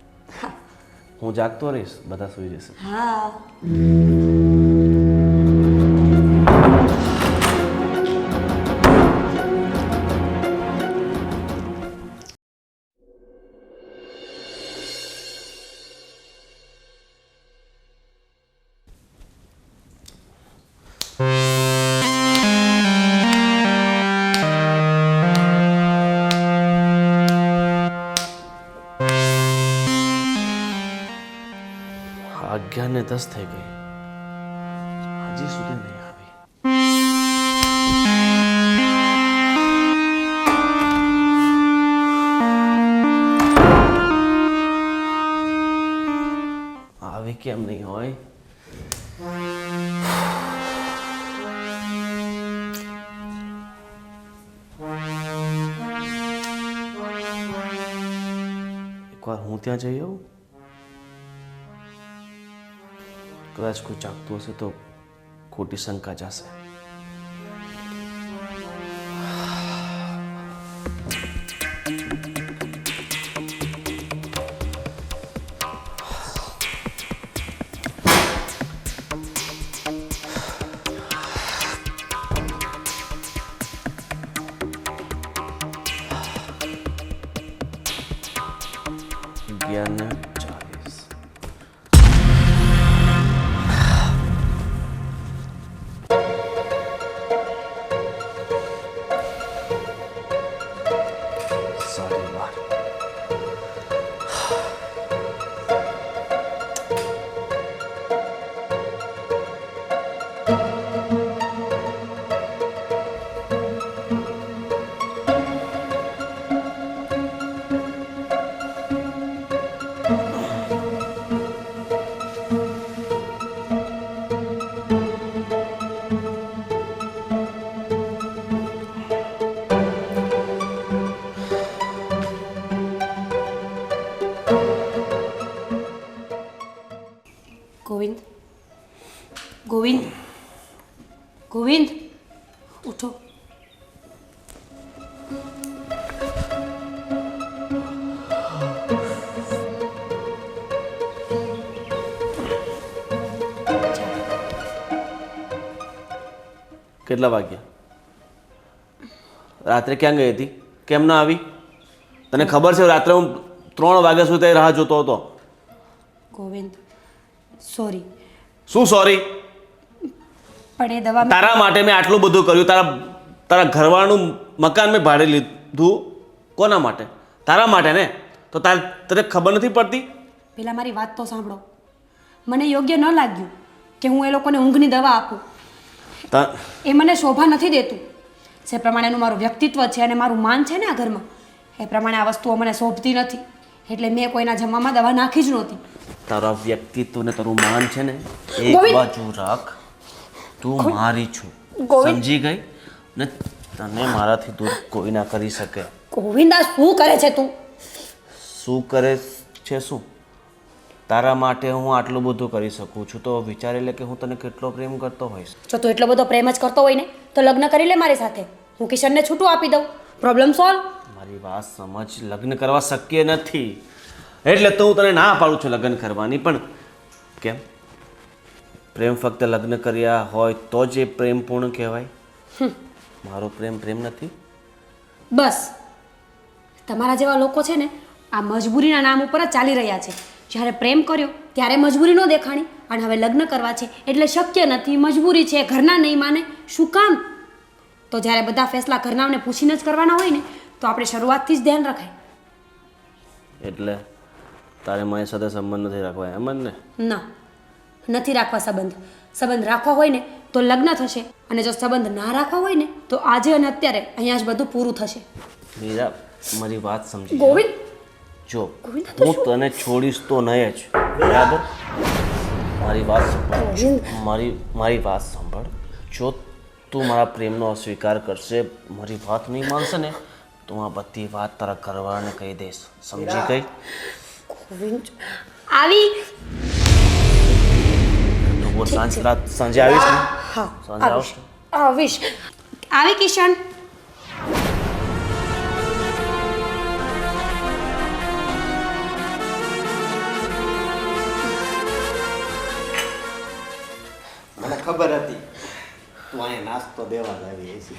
હું જાગતો રહીશ, બધા સૂઈ જશે. હા. અગિયારને 10 થઈ ગઈ, હજી સુધી નહીં આવી. આવી કેમ નહીં હોય? એકવાર હું ત્યાં જઈ આવું. કદાચ કોઈ જાગતું હશે તો ખોટી શંકા જશે. અગિયારને 40. સારી વાત. ગોવિંદ, ગોવિંદ, ગોવિંદ, ઉઠો. કેટલા વાગ્યા? રાત્રે ક્યાં ગઈ હતી? કેમ ના આવી? તને ખબર છે રાત્રે હું 3 વાગ્યા સુધી રાહ જોતો હતો. ગોવિંદ, સોરી. શું સોરી? પણ એ દવા તારા માટે મેં આટલું બધું કર્યું. તારા ઘરવાળાનું મકાન મેં ભાડે લીધું. કોના માટે? તારા માટે ને. તો તને ખબર નથી પડતી? પેલા મારી વાત તો સાંભળો. મને યોગ્ય ન લાગ્યું કે હું એ લોકોને ઊંઘની દવા આપું. એ મને શોભા નથી દેતું. જે પ્રમાણેનું મારું વ્યક્તિત્વ છે અને મારું માન છે ને આ ઘરમાં, એ પ્રમાણે આ વસ્તુઓ મને શોભતી નથી. એટલે મેં કોઈના જમવામાં દવા નાખી જ નહોતી. તારા વ્યક્તિત્વ ને તારું માન છે ને એક ગોવિંદ! બાજુ રાખ. તું મારી છું, ગોવિંદ! સમજી ગઈ ને? તને મારાથી દૂર કોઈ ના કરી શકે. ગોવિંદ, આ શું કરે છે તું? શું કરે છે? શું? તારા માટે હું આટલું બધું કરી શકું છું તો વિચારી લે કે હું તને કેટલો પ્રેમ કરતો હોઈશ. જો તું એટલો બધો પ્રેમ જ કરતો હોય ને તો લગ્ન કરી લે મારી સાથે. હું કિશનને છૂટું આપી દઉં. Problem solve. મારી વાત સમજ. લગ્ન કરવા શક્ય નથી એટલે તો હું તને ના પાડું છું લગ્ન કરવાની. પણ કેમ? પ્રેમ ફક્ત લગ્ન કર્યા હોય તો જ એ પ્રેમ પૂર્ણ કહેવાય? મારો પ્રેમ નથી. બસ, તમારા જેવા લોકો છે ને આ મજબૂરીના નામ ઉપર જ ચાલી રહ્યા છે. જ્યારે પ્રેમ કર્યો ત્યારે મજબૂરી ન દેખાણી, અને હવે લગ્ન કરવા છે એટલે શક્ય નથી, મજબૂરી છે, ઘરના નહીં માને. શું કામ? તો જ્યારે બધા ફેસલા ઘરનાને પૂછીને જ કરવાના હોય ને તો આપણે શરૂઆતથી જ ધ્યાન રખાય. એટલે તારે મારી સાથે સંબંધ નથી રાખવા એમ જ ને? ના, નથી રાખવા સંબંધ. સંબંધ રાખવો હોય ને તો લગ્ન થશે, અને જો સંબંધ ના રાખવા હોય ને તો આજે અને અત્યારે અહીંયા જ બધું પૂરું થશે. મીરા, મારી વાત સમજી. ગોવિંદ, જો હું તને છોડીશ તો નહીં જ, બરાબર? મારી વાત સાંભળ. મારી વાત સાંભળ. જો તું મારા પ્રેમનો અસ્વીકાર કરશે, મારી વાત નહીં માનશે ને તો આ બધી વાત તારા ઘરવાળાને કહી દઈશ. સમજી ગઈ? ગોવિંદ, આવી તો બોલ સાંજે આવીશ ને હા સાંજે આવીશ આવશો આવીશ આવી કિશન મને ખબર હતી તું અહીંયા નાસ્તો દેવા જ આવી હશે.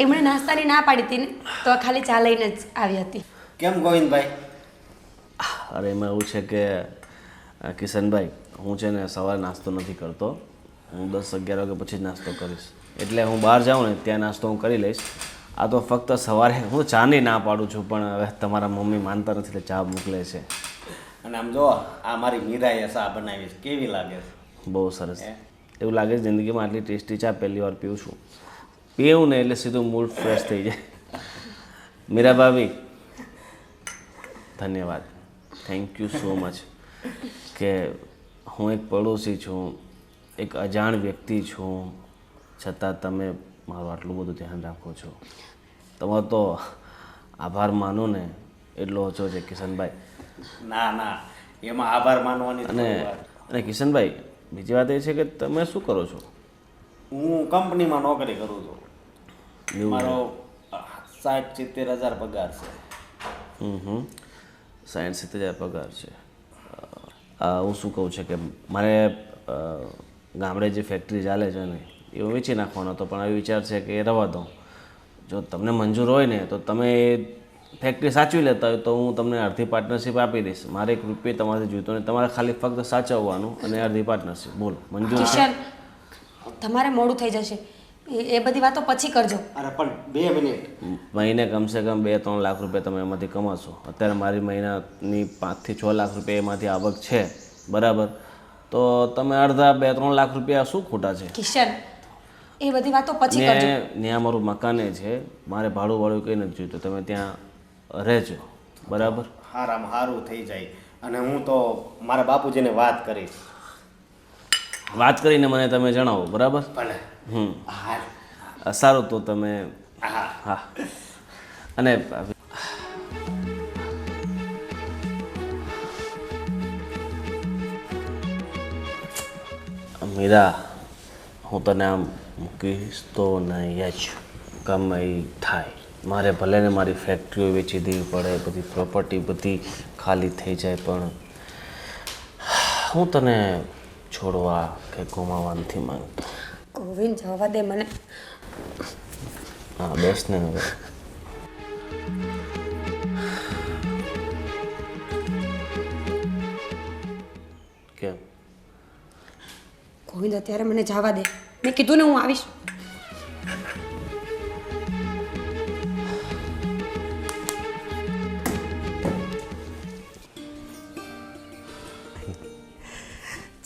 એમણે નાસ્તાની ના પાડી હતી ને તો ખાલી ચા લઈને જ આવી હતી કેમ ગોવિંદભાઈ? અરે એમાં એવું છે કે કિશનભાઈ હું છે ને સવારે નાસ્તો નથી કરતો. હું 10-11 વાગે પછી જ નાસ્તો કરીશ. એટલે હું બહાર જાઉં ને ત્યાં નાસ્તો હું કરી લઈશ. આ તો ફક્ત સવારે હું ચાની ના પાડું છું, પણ હવે તમારા મમ્મી માનતા નથી એટલે ચા મોકલે છે. અને આમ જો આ મારી મીરાએ ચા બનાવી છે, કેવી લાગે છે? બહુ સરસ. એવું લાગે છે જિંદગીમાં આટલી ટેસ્ટી ચા પહેલી વાર પીઉં છું. પીવું ને એટલે સીધું મૂડ ફ્રેશ થઈ જાય. મીરા ભાભી ધન્યવાદ, થેન્ક યુ સો મચ કે હું એક પડોશી છું, એક અજાણ વ્યક્તિ છું, છતાં તમે મારું આટલું બધું ધ્યાન રાખો છો. તમારો તો આભાર માનો ને એટલો ઓછો છે કિશનભાઈ. ના ના, એમાં આભાર માનવાની થોડી વાત. અને કિશનભાઈ બીજી વાત એ છે કે તમે શું કરો છો? હું કંપનીમાં નોકરી કરું છું. એવું મારો 60-70 હજાર પગાર છે. 60-70 હજાર પગાર છે. હું શું કહું છે કે મારે ગામડે જે ફેક્ટરી ચાલે છે ને એ વેચી નાખવાનો હતો, પણ હવે વિચાર છે કે એ રવા દઉં. જો તમને મંજૂર હોય ને તો તમે ફેક્ટરી સાચવી લેતા હોય તો હું તમને અડધી પાર્ટનરશિપ આપી દઈશ. મારે 1 રૂપિયા તમારે જોઈતો નહીં, તમારે ખાલી ફક્ત સાચવવાનું અને અડધી પાર્ટનરશિપ. બોલો મંજૂર છે? કિશન તમારે મોડું થઈ જશે, એ બધી વાતો પછી કરજો. અરે પણ 2 મિનિટ. મહિને કમસે કમ 2-3 લાખ રૂપિયા તમે એમાંથી કમાશો. અત્યારે મારી મહિનાની 5-6 લાખ રૂપિયા એમાંથી આવક છે, બરાબર? તો તમે અડધા 2-3 લાખ રૂપિયા શું ખોટા છે? કિશન એ બધી વાતો પછી કરજો. ને ત્યાં મારું મકાને છે, મારે ભાડું કંઈ નથી જોઈતું, તમે ત્યાં રહેજો, બરાબર? હારામાં હારું થઈ જાય. અને હું તો મારા બાપુજીને વાત કરીશ. વાત કરીને મને તમે જણાવો, બરાબર? ભલે. હા સારું, તો તમે હા. હા. અને મીરા, હું તને આમ મૂકીશ તો નહીં જ. કમાઈ થાય, મારે ભલે ને મારી ફેક્ટરીઓ વેચી દેવી પડે, બધી પ્રોપર્ટી બધી ખાલી થઈ જાય, પણ હું તને છોડવા કે ગુમાવવા નથી માંગતો. ગોવિંદ જવા દે મને. હા, બેસ ને હવે. કેમ? ગોવિંદ અત્યારે મને જવા દે, મેં કીધું ને હું આવીશ.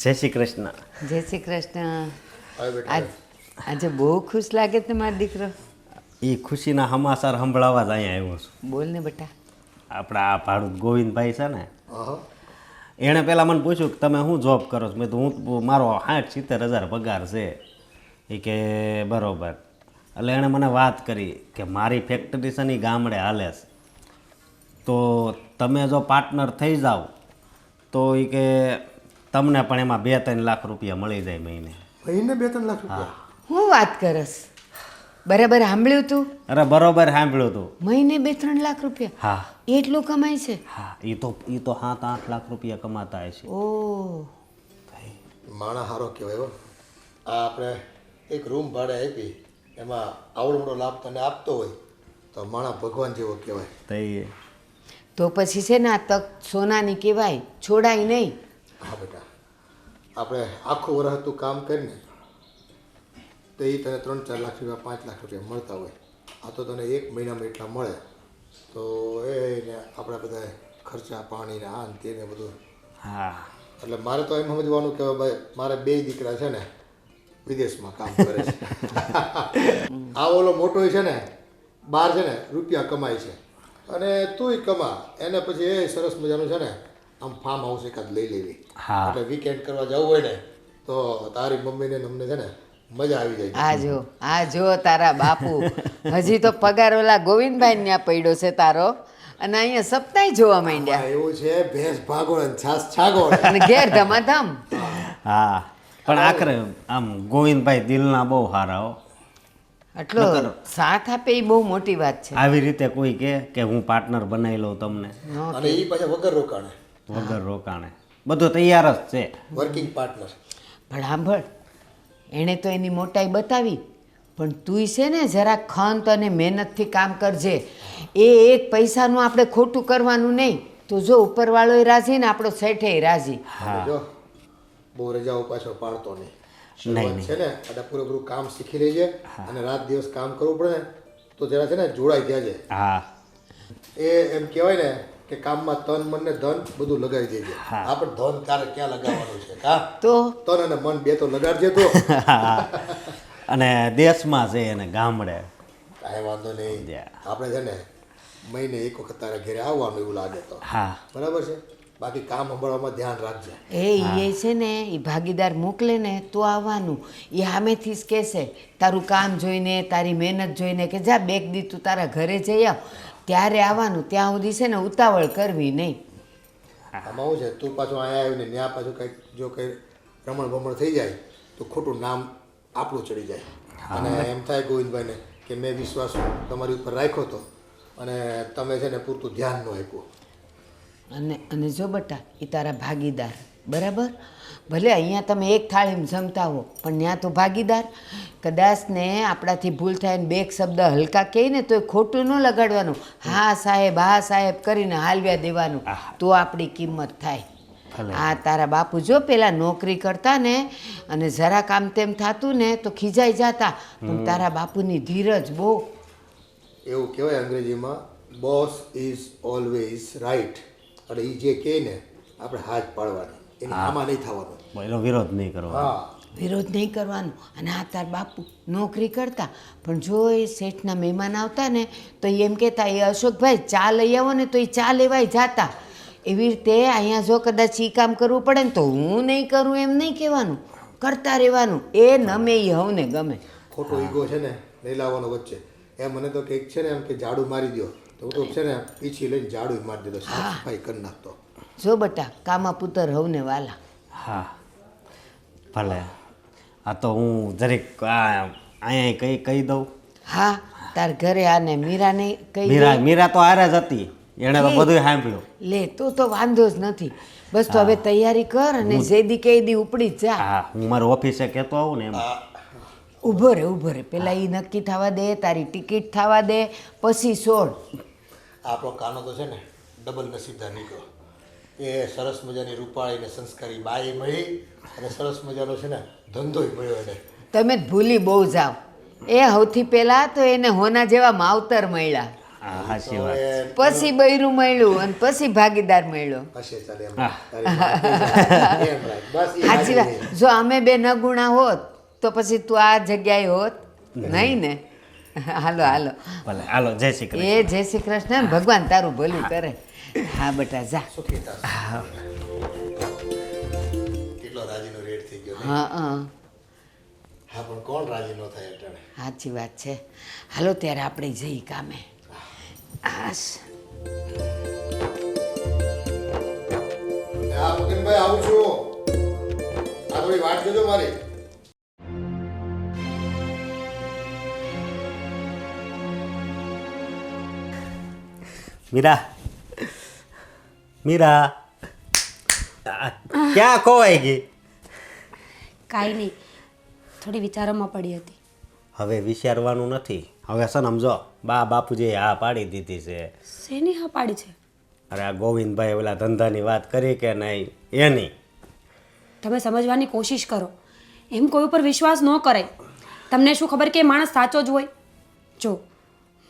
જય શ્રી કૃષ્ણ. જય શ્રી કૃષ્ણ. આવે બેટા. આજે બહુ ખુશ લાગે છે મારો દીકરો. એ ખુશીના સમાચાર સંભળાવવા જ અહીંયા આવ્યો છું. બોલ ને બેટા. આપણા આ ભાડું ગોવિંદભાઈ છે ને, હા એણે પહેલાં મને પૂછ્યું કે તમે શું જોબ કરો છો? મેં તો હું મારો 60-70 હજાર પગાર છે. એ કે બરોબર. એટલે એણે મને વાત કરી કે મારી ફેક્ટરી છે ને ઈ ગામડે હાલે છે, તો તમે જો પાર્ટનર થઈ જાઓ તો એ કે તમને પણ એમાં 2-3 લાખ રૂપિયા મળી જાય મહિને. મહિને 2-3 લાખ રૂપિયા? હું વાત કરસ? બરાબર સાંભળ્યું તું? અરે બરોબર સાંભળ્યું તું. મહિને 2-3 લાખ રૂપિયા? હા એટલું કમાય છે? હા, એ તો 7-8 લાખ રૂપિયા કમાતા હશે. ઓ માણા હારો કહેવાય હો. આ આપણે એક રૂમ ભાડે આપી, એમાં આવડો મોટો લાભ તને આપતો હોય તો માણા ભગવાન જેવો કહેવાય. તઈ તો પછી છે ને આ તક સોનાની કહેવાય, છોડાય નહીં. હા બેટા, આપણે આખું વર્ષ તું કામ કરીને તો એ તને 3-4 લાખ રૂપિયા 5 લાખ રૂપિયા મળતા હોય. આ તો તને 1 મહિનામાં એટલા મળે તો એને આપણે બધા ખર્ચા પાણીને આ ને તેને બધું. હા. એટલે મારે તો એમ સમજવાનું કે ભાઈ મારે 2 દીકરા છે ને વિદેશમાં કામ કરે છે. આ ઓલો મોટો છે ને બહાર છે ને રૂપિયા કમાય છે, અને તુંય કમા. એને પછી એ સરસ મજાનું છે ને આમ ફાર્મ હાઉસ એકાદ લઈ લેવી. હા. એટલે વીકેન્ડ કરવા જવું હોય ને તો તારી મમ્મીને ને અમને છે ને મજા આવી જાય. આ જો તારા બાપુ હજી તો પગાર ઓલા ગોવિંદભાઈ ત્યાં પડ્યો છે તારો, અને અહીંયા સપ્તાહ જોવા માંડ્યા એવું છે ભેંસ ભાગોળ અને છાસ છાગોળ. અને ઘેર ધમાધમ. હા પણ આખરે આમ ગોવિંદભાઈ દિલના બહુ સારા હો. આટલો સાથ આપે એ બહુ મોટી વાત છે. આવી રીતે કોઈ કે હું પાર્ટનર બનાવી લઉં તમને અને એ પાછા વગર રોકાણે, વગર રોકાણે બધું તૈયાર જ છે. Working partner. પણ સાંભળ, એણે તો એની મોટાઈ બતાવી, પણ તું છે ને જરા ખંત અને મહેનતથી કામ કરજે. એ એક પૈસાનું આપણે ખોટું કરવાનું નહીં. તો જો ઉપરવાળોય રાજી ને આપણો શેઠે રાજી. અને જો બહુ રજાઓ પાછો પાડતો નહીં. શરૂઆત છે ને એટલે પૂરેપૂરું કામ શીખી લેજે અને રાત દિવસ કામ કરવું પડે ને તો જરા છે ને જોડાઈ જાજે. હા એ એમ કહેવાય ને કે કામમાં તન મન ને ધન બધું લગાવી દેજે. આપણે ધન તારે ક્યાં લગાવવાનું છે? હા, તો તન અને મન બે તો લગાડજે તો. અને દેશમાં છે અને ગામડે કાંઈ વાંધો નહીં. Yeah. આપણે છે ને મહિને એક વખત તારા ઘરે આવવાનું એવું લાગે તો હા બરાબર છે. બાકી કામ સંભાળવામાં ધ્યાન રાખજે. એ છે ને એ ભાગીદાર મોકલે ને તો આવવાનું. એ સામેથી જ કહેશે તારું કામ જોઈને તારી મહેનત જોઈને કે જા બેગ દી તું તારા ઘરે જઈ આવ, ત્યારે આવવાનું. ત્યાં સુધી છે ને ઉતાવળ કરવી નહીં. આમાં શું છે, તું પાછું અહીંયા આવીને ત્યાં પાછું કંઈક જો કંઈ રમણ ભમણ થઈ જાય તો ખોટું નામ આપણું ચડી જાય. અને એમ થાય ગોવિંદભાઈને કે મેં વિશ્વાસ તમારી ઉપર રાખ્યો હતો અને તમે છે ને પૂરતું ધ્યાન ન આપ્યું. અને જો બટા એ તારા ભાગીદાર બરાબર. ભલે અહીંયા તમે એક થાળીમાં જમતા હો પણ ત્યાં તો ભાગીદાર. કદાચ ને આપણાથી ભૂલ થાય ને બે શબ્દ હલકા કહે ને તો એ ખોટું ન લગાડવાનું. હા સાહેબ કરીને હાલવ્યા દેવાનું. તો આપણી કિંમત થાય. આ તારા બાપુ જો પેલા નોકરી કરતા ને અને જરા કામ તેમ થતું ને તો ખીજાઈ જતા, પણ તારા બાપુની ધીરજ બહુ. એવું કહેવાય અંગ્રેજીમાં, બોસ ઇઝ ઓલવેઝ રાઈટ. એટલે એ જે કહે ને આપણે હાથ પાડવાની, એની આમાં નહીં થવાનું. એનો વિરોધ નહીં કરવાનો. હા, વિરોધ નહીં કરવાનો. અને આ તાર બાપુ નોકરી કરતા પણ જો એ શેઠના મહેમાન આવતા ને તો એમ કહેતા એ અશોકભાઈ ચા લઈ આવો ને તો એ ચા લેવાય જાતા. એવી રીતે અહીંયા જો કદાચ એ કામ કરવું પડે ને તો હું નહીં કરું એમ નહીં કહેવાનું, કરતા રહેવાનું. એ નમે એ હવને ગમે. ખોટો ઈગો છે ને નહીં લાવવાનો વચ્ચે. એ મને તો કંઈક છે ને એમ કે ઝાડુ મારી દો તો હું તો છે ને પીછી લઈને ઝાડુ મારી દેતો, સાફ સફાઈ કરી નાખતો. જો બટા કામા પુત્ર હવને વાલા. હા ભલે. આ તો હું જરીક અહીંયા કહી દઉં. હા તાર ઘરે આને મીરાને કહી દે. મીરા તો આરે જ હતી, એણે તો બધું સાંભળ્યું. લે તો વાંધો જ નથી. બસ તો હવે તૈયારી કર અને જેદી કેદી ઉપડી જ જા. હા હું મારી ઓફિસે કહેતો આવું ને એમ. ઊભો રે પેલા એ નક્કી થવા દે, તારી ટિકિટ થવા દે, પછી છોડ. આપણો કાનો તો છે ને ડબલ નસીબદાર નીકળ્યો. એ સરસ મજાની રૂપાળી ને સંસ્કારી બાઈ મળી અને સરસ મજાનો છે ને ધંધોય મળ્યો એને. તમે જ ભૂલી બહુ જાઓ. એ સૌથી પહેલા તો એને હોના જેવા માવતર મળ્યા, હા સાચી વાત. પછી બૈરું મળ્યું અને પછી ભાગીદાર મળ્યો. હશે ચાલે એમ. તારી વાત એમ રાખ. બસ એ સાચી વાત. જો અમે બે ન ગુણા હોત તો પછી તું આ જગ્યાએ હોત નહીં ને. હાલો ભલે હાલો, જય શ્રી કૃષ્ણ. એ જય શ્રી કૃષ્ણ. ભગવાન તારું ભલું કરે. હા બેટા જા. સુખી થા. કેટલો રાજીનો રેટ થઈ ગયો ને? હા હા પણ કોણ રાજી ન થાય અટાણે? સાચી વાત છે. હાલો ત્યારે આપણે જઈ કામે. આશ હા મુકિનભાઈ આવું છું. આ થોડી વાટ જોજો મારી. મીરા ક્યાં ખોવાઈ ગઈ? કાંઈ નહીં, થોડી વિચારોમાં પડી હતી. હવે વિચારવાનું નથી. હવે સમજો બાપુજીએ હા પાડી દીધી છે. શેની હા પાડી છે? અરે આ ગોવિંદભાઈ ઓલા ધંધાની વાત કરી કે નહીં એની. તમે સમજવાની કોશિશ કરો. એમ કોઈ ઉપર વિશ્વાસ ન કરાય. તમને શું ખબર કે એ માણસ સાચો જ હોય? જો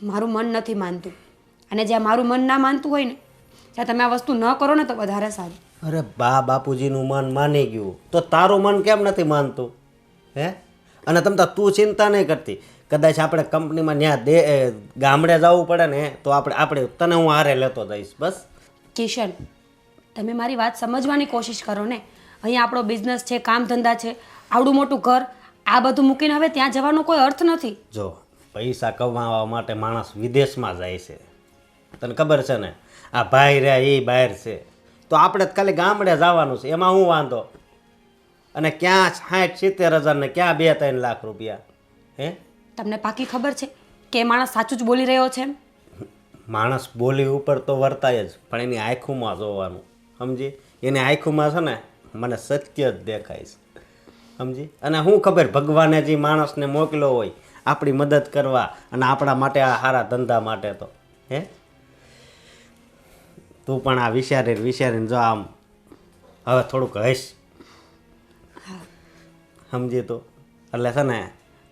મારું મન નથી માનતું, અને જ્યાં મારું મન ના માનતું હોય ને ત્યાં તમે આ વસ્તુ ન કરો ને તો વધારે સારું. અરે બાપુજીનું મન માની ગયું તો તારું મન કેમ નથી માનતું? હે? અને તું ચિંતા નહીં કરતી. કદાચ આપણે કંપનીમાં ત્યાં ગામડે જવું પડે ને તો આપણે તને હું હારે લેતો જઈશ. બસ કિશન, તમે મારી વાત સમજવાની કોશિશ કરો ને. અહીંયા આપણો બિઝનેસ છે, કામ ધંધા છે, આવડું મોટું ઘર, આ બધું મૂકીને હવે ત્યાં જવાનો કોઈ અર્થ નથી. જો પૈસા કમાવા માટે માણસ વિદેશમાં જાય છે, તને ખબર છે ને. આ ભાઈ રહ્યા એ બહાર છે, તો આપણે તો ખાલી ગામડે જવાનું છે, એમાં હું વાંધો? અને ક્યાં 60-70 હજાર ને ક્યાં 2-3 લાખ રૂપિયા? હે, તમને પાકી ખબર છે કે એ માણસ સાચું જ બોલી રહ્યો છે એમ? માણસ બોલી ઉપર તો વર્તાય જ, પણ એની આંખોમાં જોવાનું, સમજી? એની આંખોમાં છે ને મને સત્ય જ દેખાય છે, સમજી? અને હું ખબર, ભગવાને જે માણસને મોકલ્યો હોય આપણી મદદ કરવા અને આપણા માટે, આ સારા ધંધા માટે, તો હે તું પણ આ વિચારીને જો આમ હવે થોડુંક હશ, સમજી? તો એટલે છે ને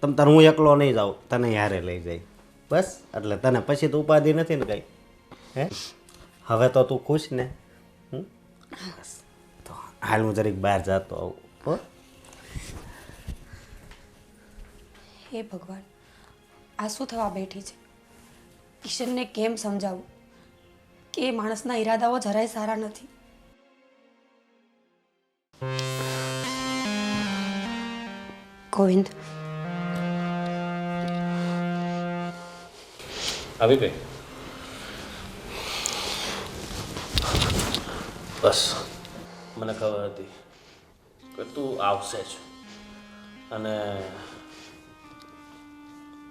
તમ તાર હું એકલો નહીં જાઉં, તને યારે લઈ જાય બસ. એટલે તને પછી તો ઉપાધિ નથી ને કંઈ? હે, હવે તો તું ખુશ ને? બસ તો હાલ હું જરીક બહાર જતો આવું. હો, હે ભગવાન, આ શું થવા બેઠી છે? ઈશ્વરને કેમ સમજાવું કે એ માણસના ઈરાદાઓ જરાય સારા નથી? ગોવિંદ, આવી ગઈ? બસ, મને ખબર હતી કે તું આવશે જ, અને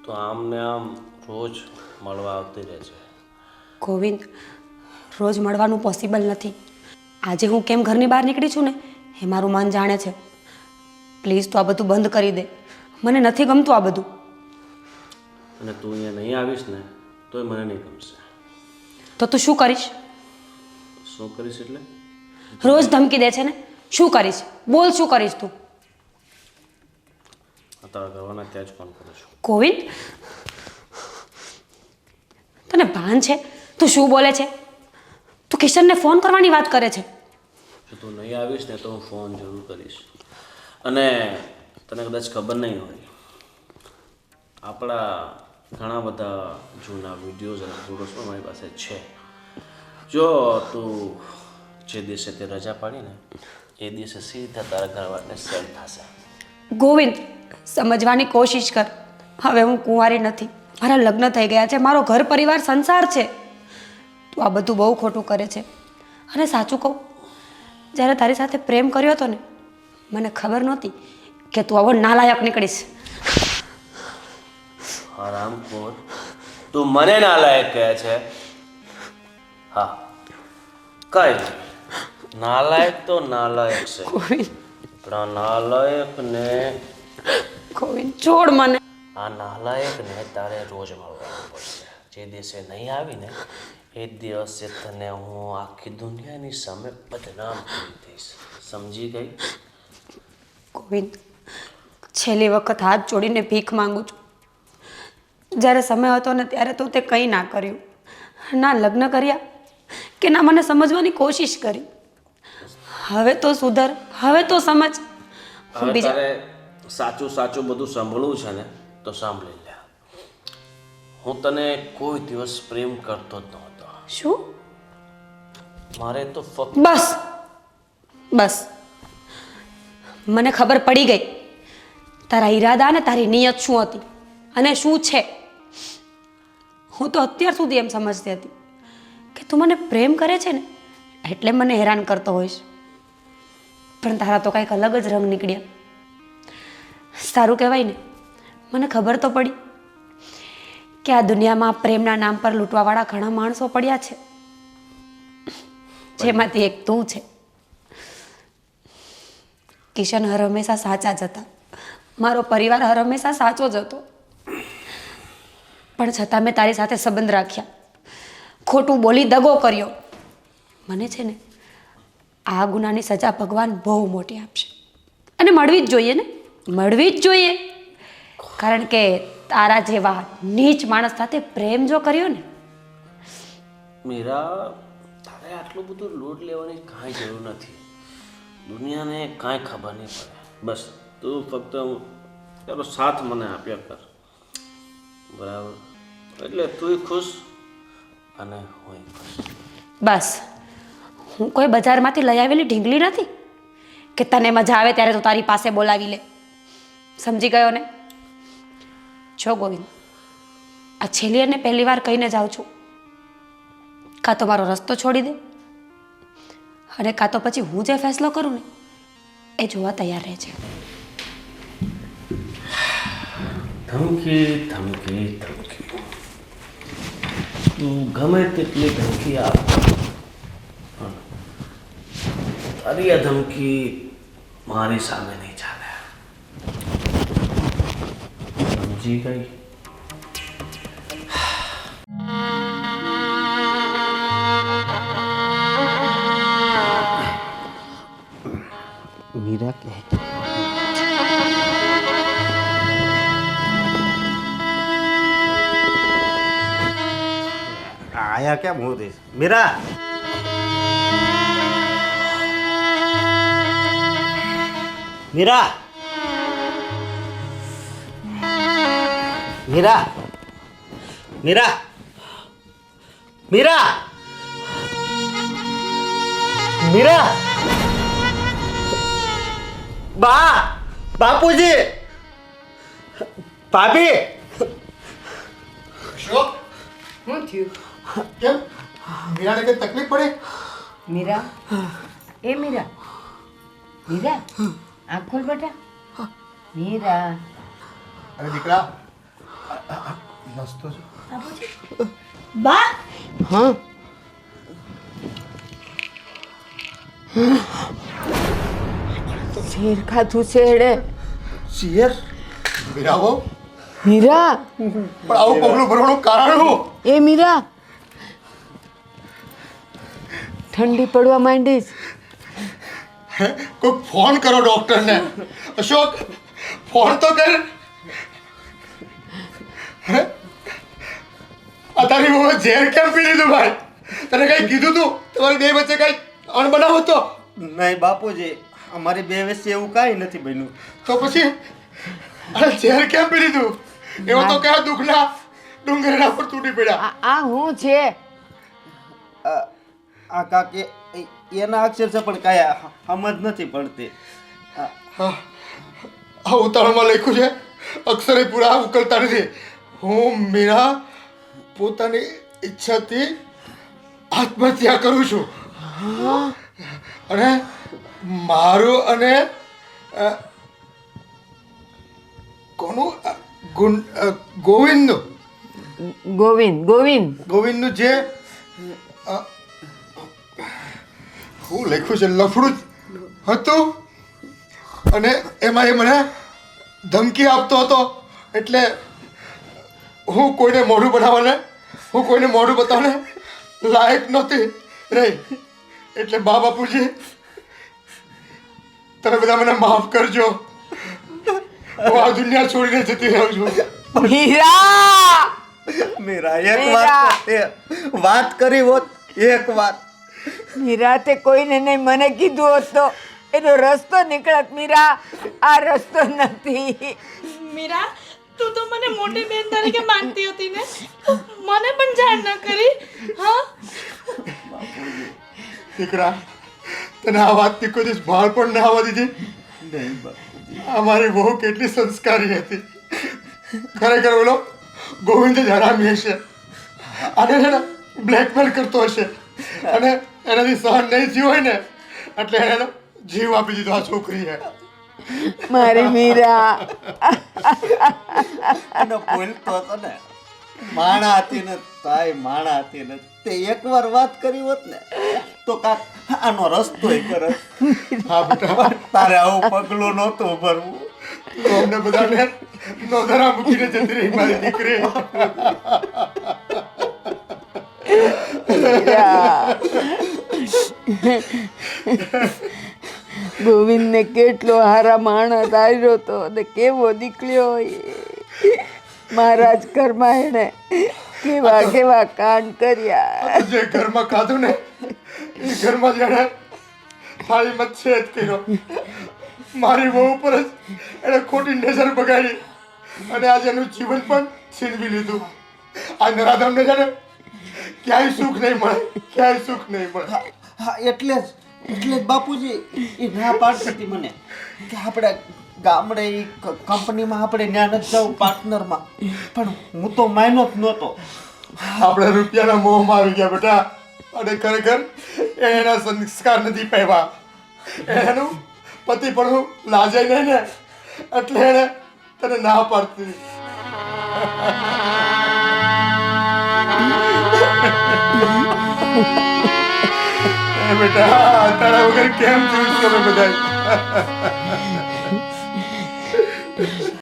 તું આમ ને આમ રોજ મળવા આવતી રહે છે. ગોવિંદ, રોજ મળવાનું પોસિબલ નથી. આજે હું કેમ ઘરની બહાર નીકળી છું ને એ મારું મન જાણે છે. પ્લીઝ તું આ બધું બંધ કરી દે, મને નથી ગમતું આ બધું. અને તું અહીંયા નહીં આવીશ ને તોય મને નહીં ગમશે. તો તું શું કરીશ? શું કરીશ એટલે? રોજ ધમકી દે છે ને, શું કરીશ? બોલ, શું કરીશ તું? તારા કરવાના ત્યાં જ ફોન કરું છું. ગોવિંદ, તને ભાન છે? તું શું બોલે છે? તું કિશનને ફોન કરવાની વાત કરે છે. જો તું નહીં આવીશ ને તો હું ફોન જરૂર કરીશ. અને તને કદાચ ખબર નહીં હોય, આપણા ઘણા બધા જૂના વિડીયોઝ અને ફોટોસ પણ મારી પાસે છે. જો તું જે દિવસે તે રજા પાડીને એ દિવસે સીધા તારા ઘરવાળાને સેટ થશે. ગોવિંદ, સમજવાની કોશિશ કર. હવે હું કુંવારી નથી, મારા લગ્ન થઈ ગયા છે, મારો ઘર પરિવાર સંસાર છે. તું આ બધું બહુ ખોટું કરે છે. અને સાચું કહું, જ્યારે તારી સાથે પ્રેમ કર્યો હતો ને, મને ખબર નહોતી કે તું આવો નાલાયક નીકળીશ. હરામખોર, તું મને નાલાયક કહે છે? હા, કઈ નાલાયક તો નાલાયક છે, ગોવિંદ, પણ આ નાલાયકને ગોવિંદ છોડ મને. આ નાલાયકને તારે રોજ મળવાનું પડશે. જે દિવસે નહીં આવીને એ દિવસે તને હું આખી દુનિયાની સામે બદનામ કરી દઈશ. સમજી ગઈ? ગોવિંદ, છેલ્લી વખત હાથ જોડીને ભીખ માંગુ છું. જ્યારે સમય હતો ને ત્યારે તું તે કંઈ ના કર્યું, ના લગ્ન કર્યા કે ના મને સમજવાની કોશિશ કરી. હવે તો સુધર, હવે તો સમજ. હવે તારે સાચું સાચું બધું સાંભળવું છે ને તો સાંભળી લે. હું તને કોઈ દિવસ પ્રેમ કરતો જ નહોતો. શું? મારે તો ફક્ત બસ બસ, મને ખબર પડી ગઈ તારા ઈરાદા અને તારી નિયત શું હતી અને શું છે. હું તો અત્યાર સુધી એમ સમજતી હતી કે તું મને પ્રેમ કરે છે ને એટલે મને હેરાન કરતો હોઈશ, પણ તારા તો કંઈક અલગ જ રંગ નીકળ્યા. સારું કહેવાય ને, મને ખબર તો પડી કે આ દુનિયામાં પ્રેમના નામ પર લૂંટવાવાળા ઘણા માણસો પડ્યા છે, જેમાંથી એક તું છે. કિશન હર હંમેશા સાચા જ હતા, મારો પરિવાર હર હંમેશા સાચો જ હતો, પણ છતાં મેં તારી સાથે સંબંધ રાખ્યા, ખોટું બોલી દગો કર્યો. મને છે ને આ ગુનાની સજા ભગવાન બહુ મોટી આપશે અને મળવી જ જોઈએ ને, મળવી જ જોઈએ. કારણ કે તારા જેવા નીચ માણસ સાથે પ્રેમ જો કર્યો ને. મીરા, તારે આટલું બધું લોડ લેવાની કાંઈ જરૂર નથી. દુનિયાને કાંઈ ખબર નહીં પડે. બસ તું ફક્ત તારો સાથ મને આપ્યા કર, બરાબર? એટલે તું ખુશ અને હું ખુશ. બસ, હું કોઈ બજારમાંથી લઈ આવેલી ઢીંગલી નથી કે તને મજા આવે ત્યારે તો તારી પાસે બોલાવી લે. સમજી ગયો ને? જો ગોવિંદ, આ છેલ્લી અને પહેલી વાર કહીને જાઉં છું, કાં તો મારો રસ્તો છોડી દે અને કાં તો પછી હું જે ફેસલો કરું ને એ જોવા તૈયાર રહે છે. ધમકી ધમકી ધમકી તું ગમે તેટલી ધમકી આપ પણ તારી આ ધમકી મારી સામે નહીં ચાલે. સમજી ગઈ? મીરા કે આયા કેમ હું દઈશ મીરા મીરા મીરા મીરા મીરા મીરા બા બાપુજી ભાભી અશોક શું થયું? કેમ મીરાને કઈ તકલીફ પડી? મીરા, એ મીરા, મીરા, આંખ ખોલ બેટા. મીરા, અરે દીકરા નસતો છો. બા હા, શેર ખાધું શેડે. શેર મીરા બહુ મીરા, પણ આવું પગલું ભરવાનું કારણ શું? એ મીરા, ઠંડી પડવા માંડીશ. કોઈ ફોન કરો ડોક્ટરને. અશોક ફોન તો કર. હે? આ તારી બહુ ઝેર કેમ પી લીધું ભાઈ? તને કઈ કીધું તું તમારી બે વચ્ચે કઈ અણબનાવ હતો? નહીં બાપુજી અમારી બે વચ્ચે એવું કાંઈ નથી બન્યું. તો પછી અરે ઝેર કેમ પી લીધું? એવો તો કયા દુઃખના ડુંગરના પર તૂટી પડ્યા. આ હું છે? આ કાકે એના અક્ષર છે પણ કાંઈ સમજ નથી પડતી. આ ઉતાવળમાં લખ્યું છે અક્ષરે પૂરા ઉકલતા નથી. હું મીરા પોતાની ઈચ્છાથી આત્મહત્યા કરું છું અને મારું અને કોનું ગોવિંદનું ગોવિંદનું જે હું લખ્યું છે લફડું હતું અને એમાં એ મને ધમકી આપતો હતો એટલે હું કોઈને મોઢું બનાવવાને હું કોઈને મોઢું બતાવવાને લાયક નહોતી રહી. એટલે બા બાપુજી તમે બધા મને માફ કરજો. હું આ દુનિયા છોડીને જતી રહું છું. મીરા, મીરા એક વાત કરી હોત એક વાત. મીરા, તે કોઈને નહીં મને કીધું હોત તો એનો રસ્તો નીકળત. મીરા, આ રસ્તો નથી. મીરા તું તો મને મોટી બેન તરીકે માનતી હતી ને, મને પણ જાણ ન કરી. હા દીકરા તને આ વાતની કોઈ દિવસ બહાર પણ ના આવવા દીધી. અમારી બહુ કેટલી સંસ્કારી હતી. ખરેખર બોલો ગોવિંદ જ હરામી હશે. આને છે ને બ્લેકમેલ કરતો હશે અને એનાથી સહન નહીં થયું હોય ને એટલે એને જીવ આપી દીધો આ છોકરીએ. મારી મીરા, અને બોલતો હતો ને માણા હતી ને તાય માણા હતી ને તે એકવાર વાત કરી હોત ને તો કાક આનો રસ્તો કરે. હા બેટા તારે આવું પગલું નહોતું ભરવું. તું અમને બધાને નોંધરા મૂકીને જતી રહી મારી દીકરી. ગોવિંદને કેટલો હારા માણસ આવ્યો હતો અને કેવો નીકળ્યો. મહારાજ ઘરમાં એને કેવા કેવા કાંડ કર્યા. જે ઘરમાં ખાધું ને એ ઘરમાં જેને થાળી મચ્છેદ કર્યો. મારી બહુ ઉપર જ એને ખોટી નજર બગાડી અને આજે એનું જીવન પણ છીનવી લીધું. આ નરાધમને છે ને ક્યાંય સુખ નહીં મળે, ક્યાંય સુખ નહીં મળે. હા એટલે જ બાપુજી એ ના પાડતી હતી મને કે આપણે ગામડે એ કંપનીમાં આપણે ત્યાં નથી જવું પાર્ટનરમાં, પણ હું તો માન્યો જ નહોતો. આપણે રૂપિયાના મોહમાં આવી ગયા બેટા. અને ખરેખર એના સંસ્કાર નથી પામ્યા. એનું પતિ પણ લાજે નહીં ને એટલે એને તને ના પાડતી. એ બેટા તારા વગર કેમ જીવીશું અમે બધા?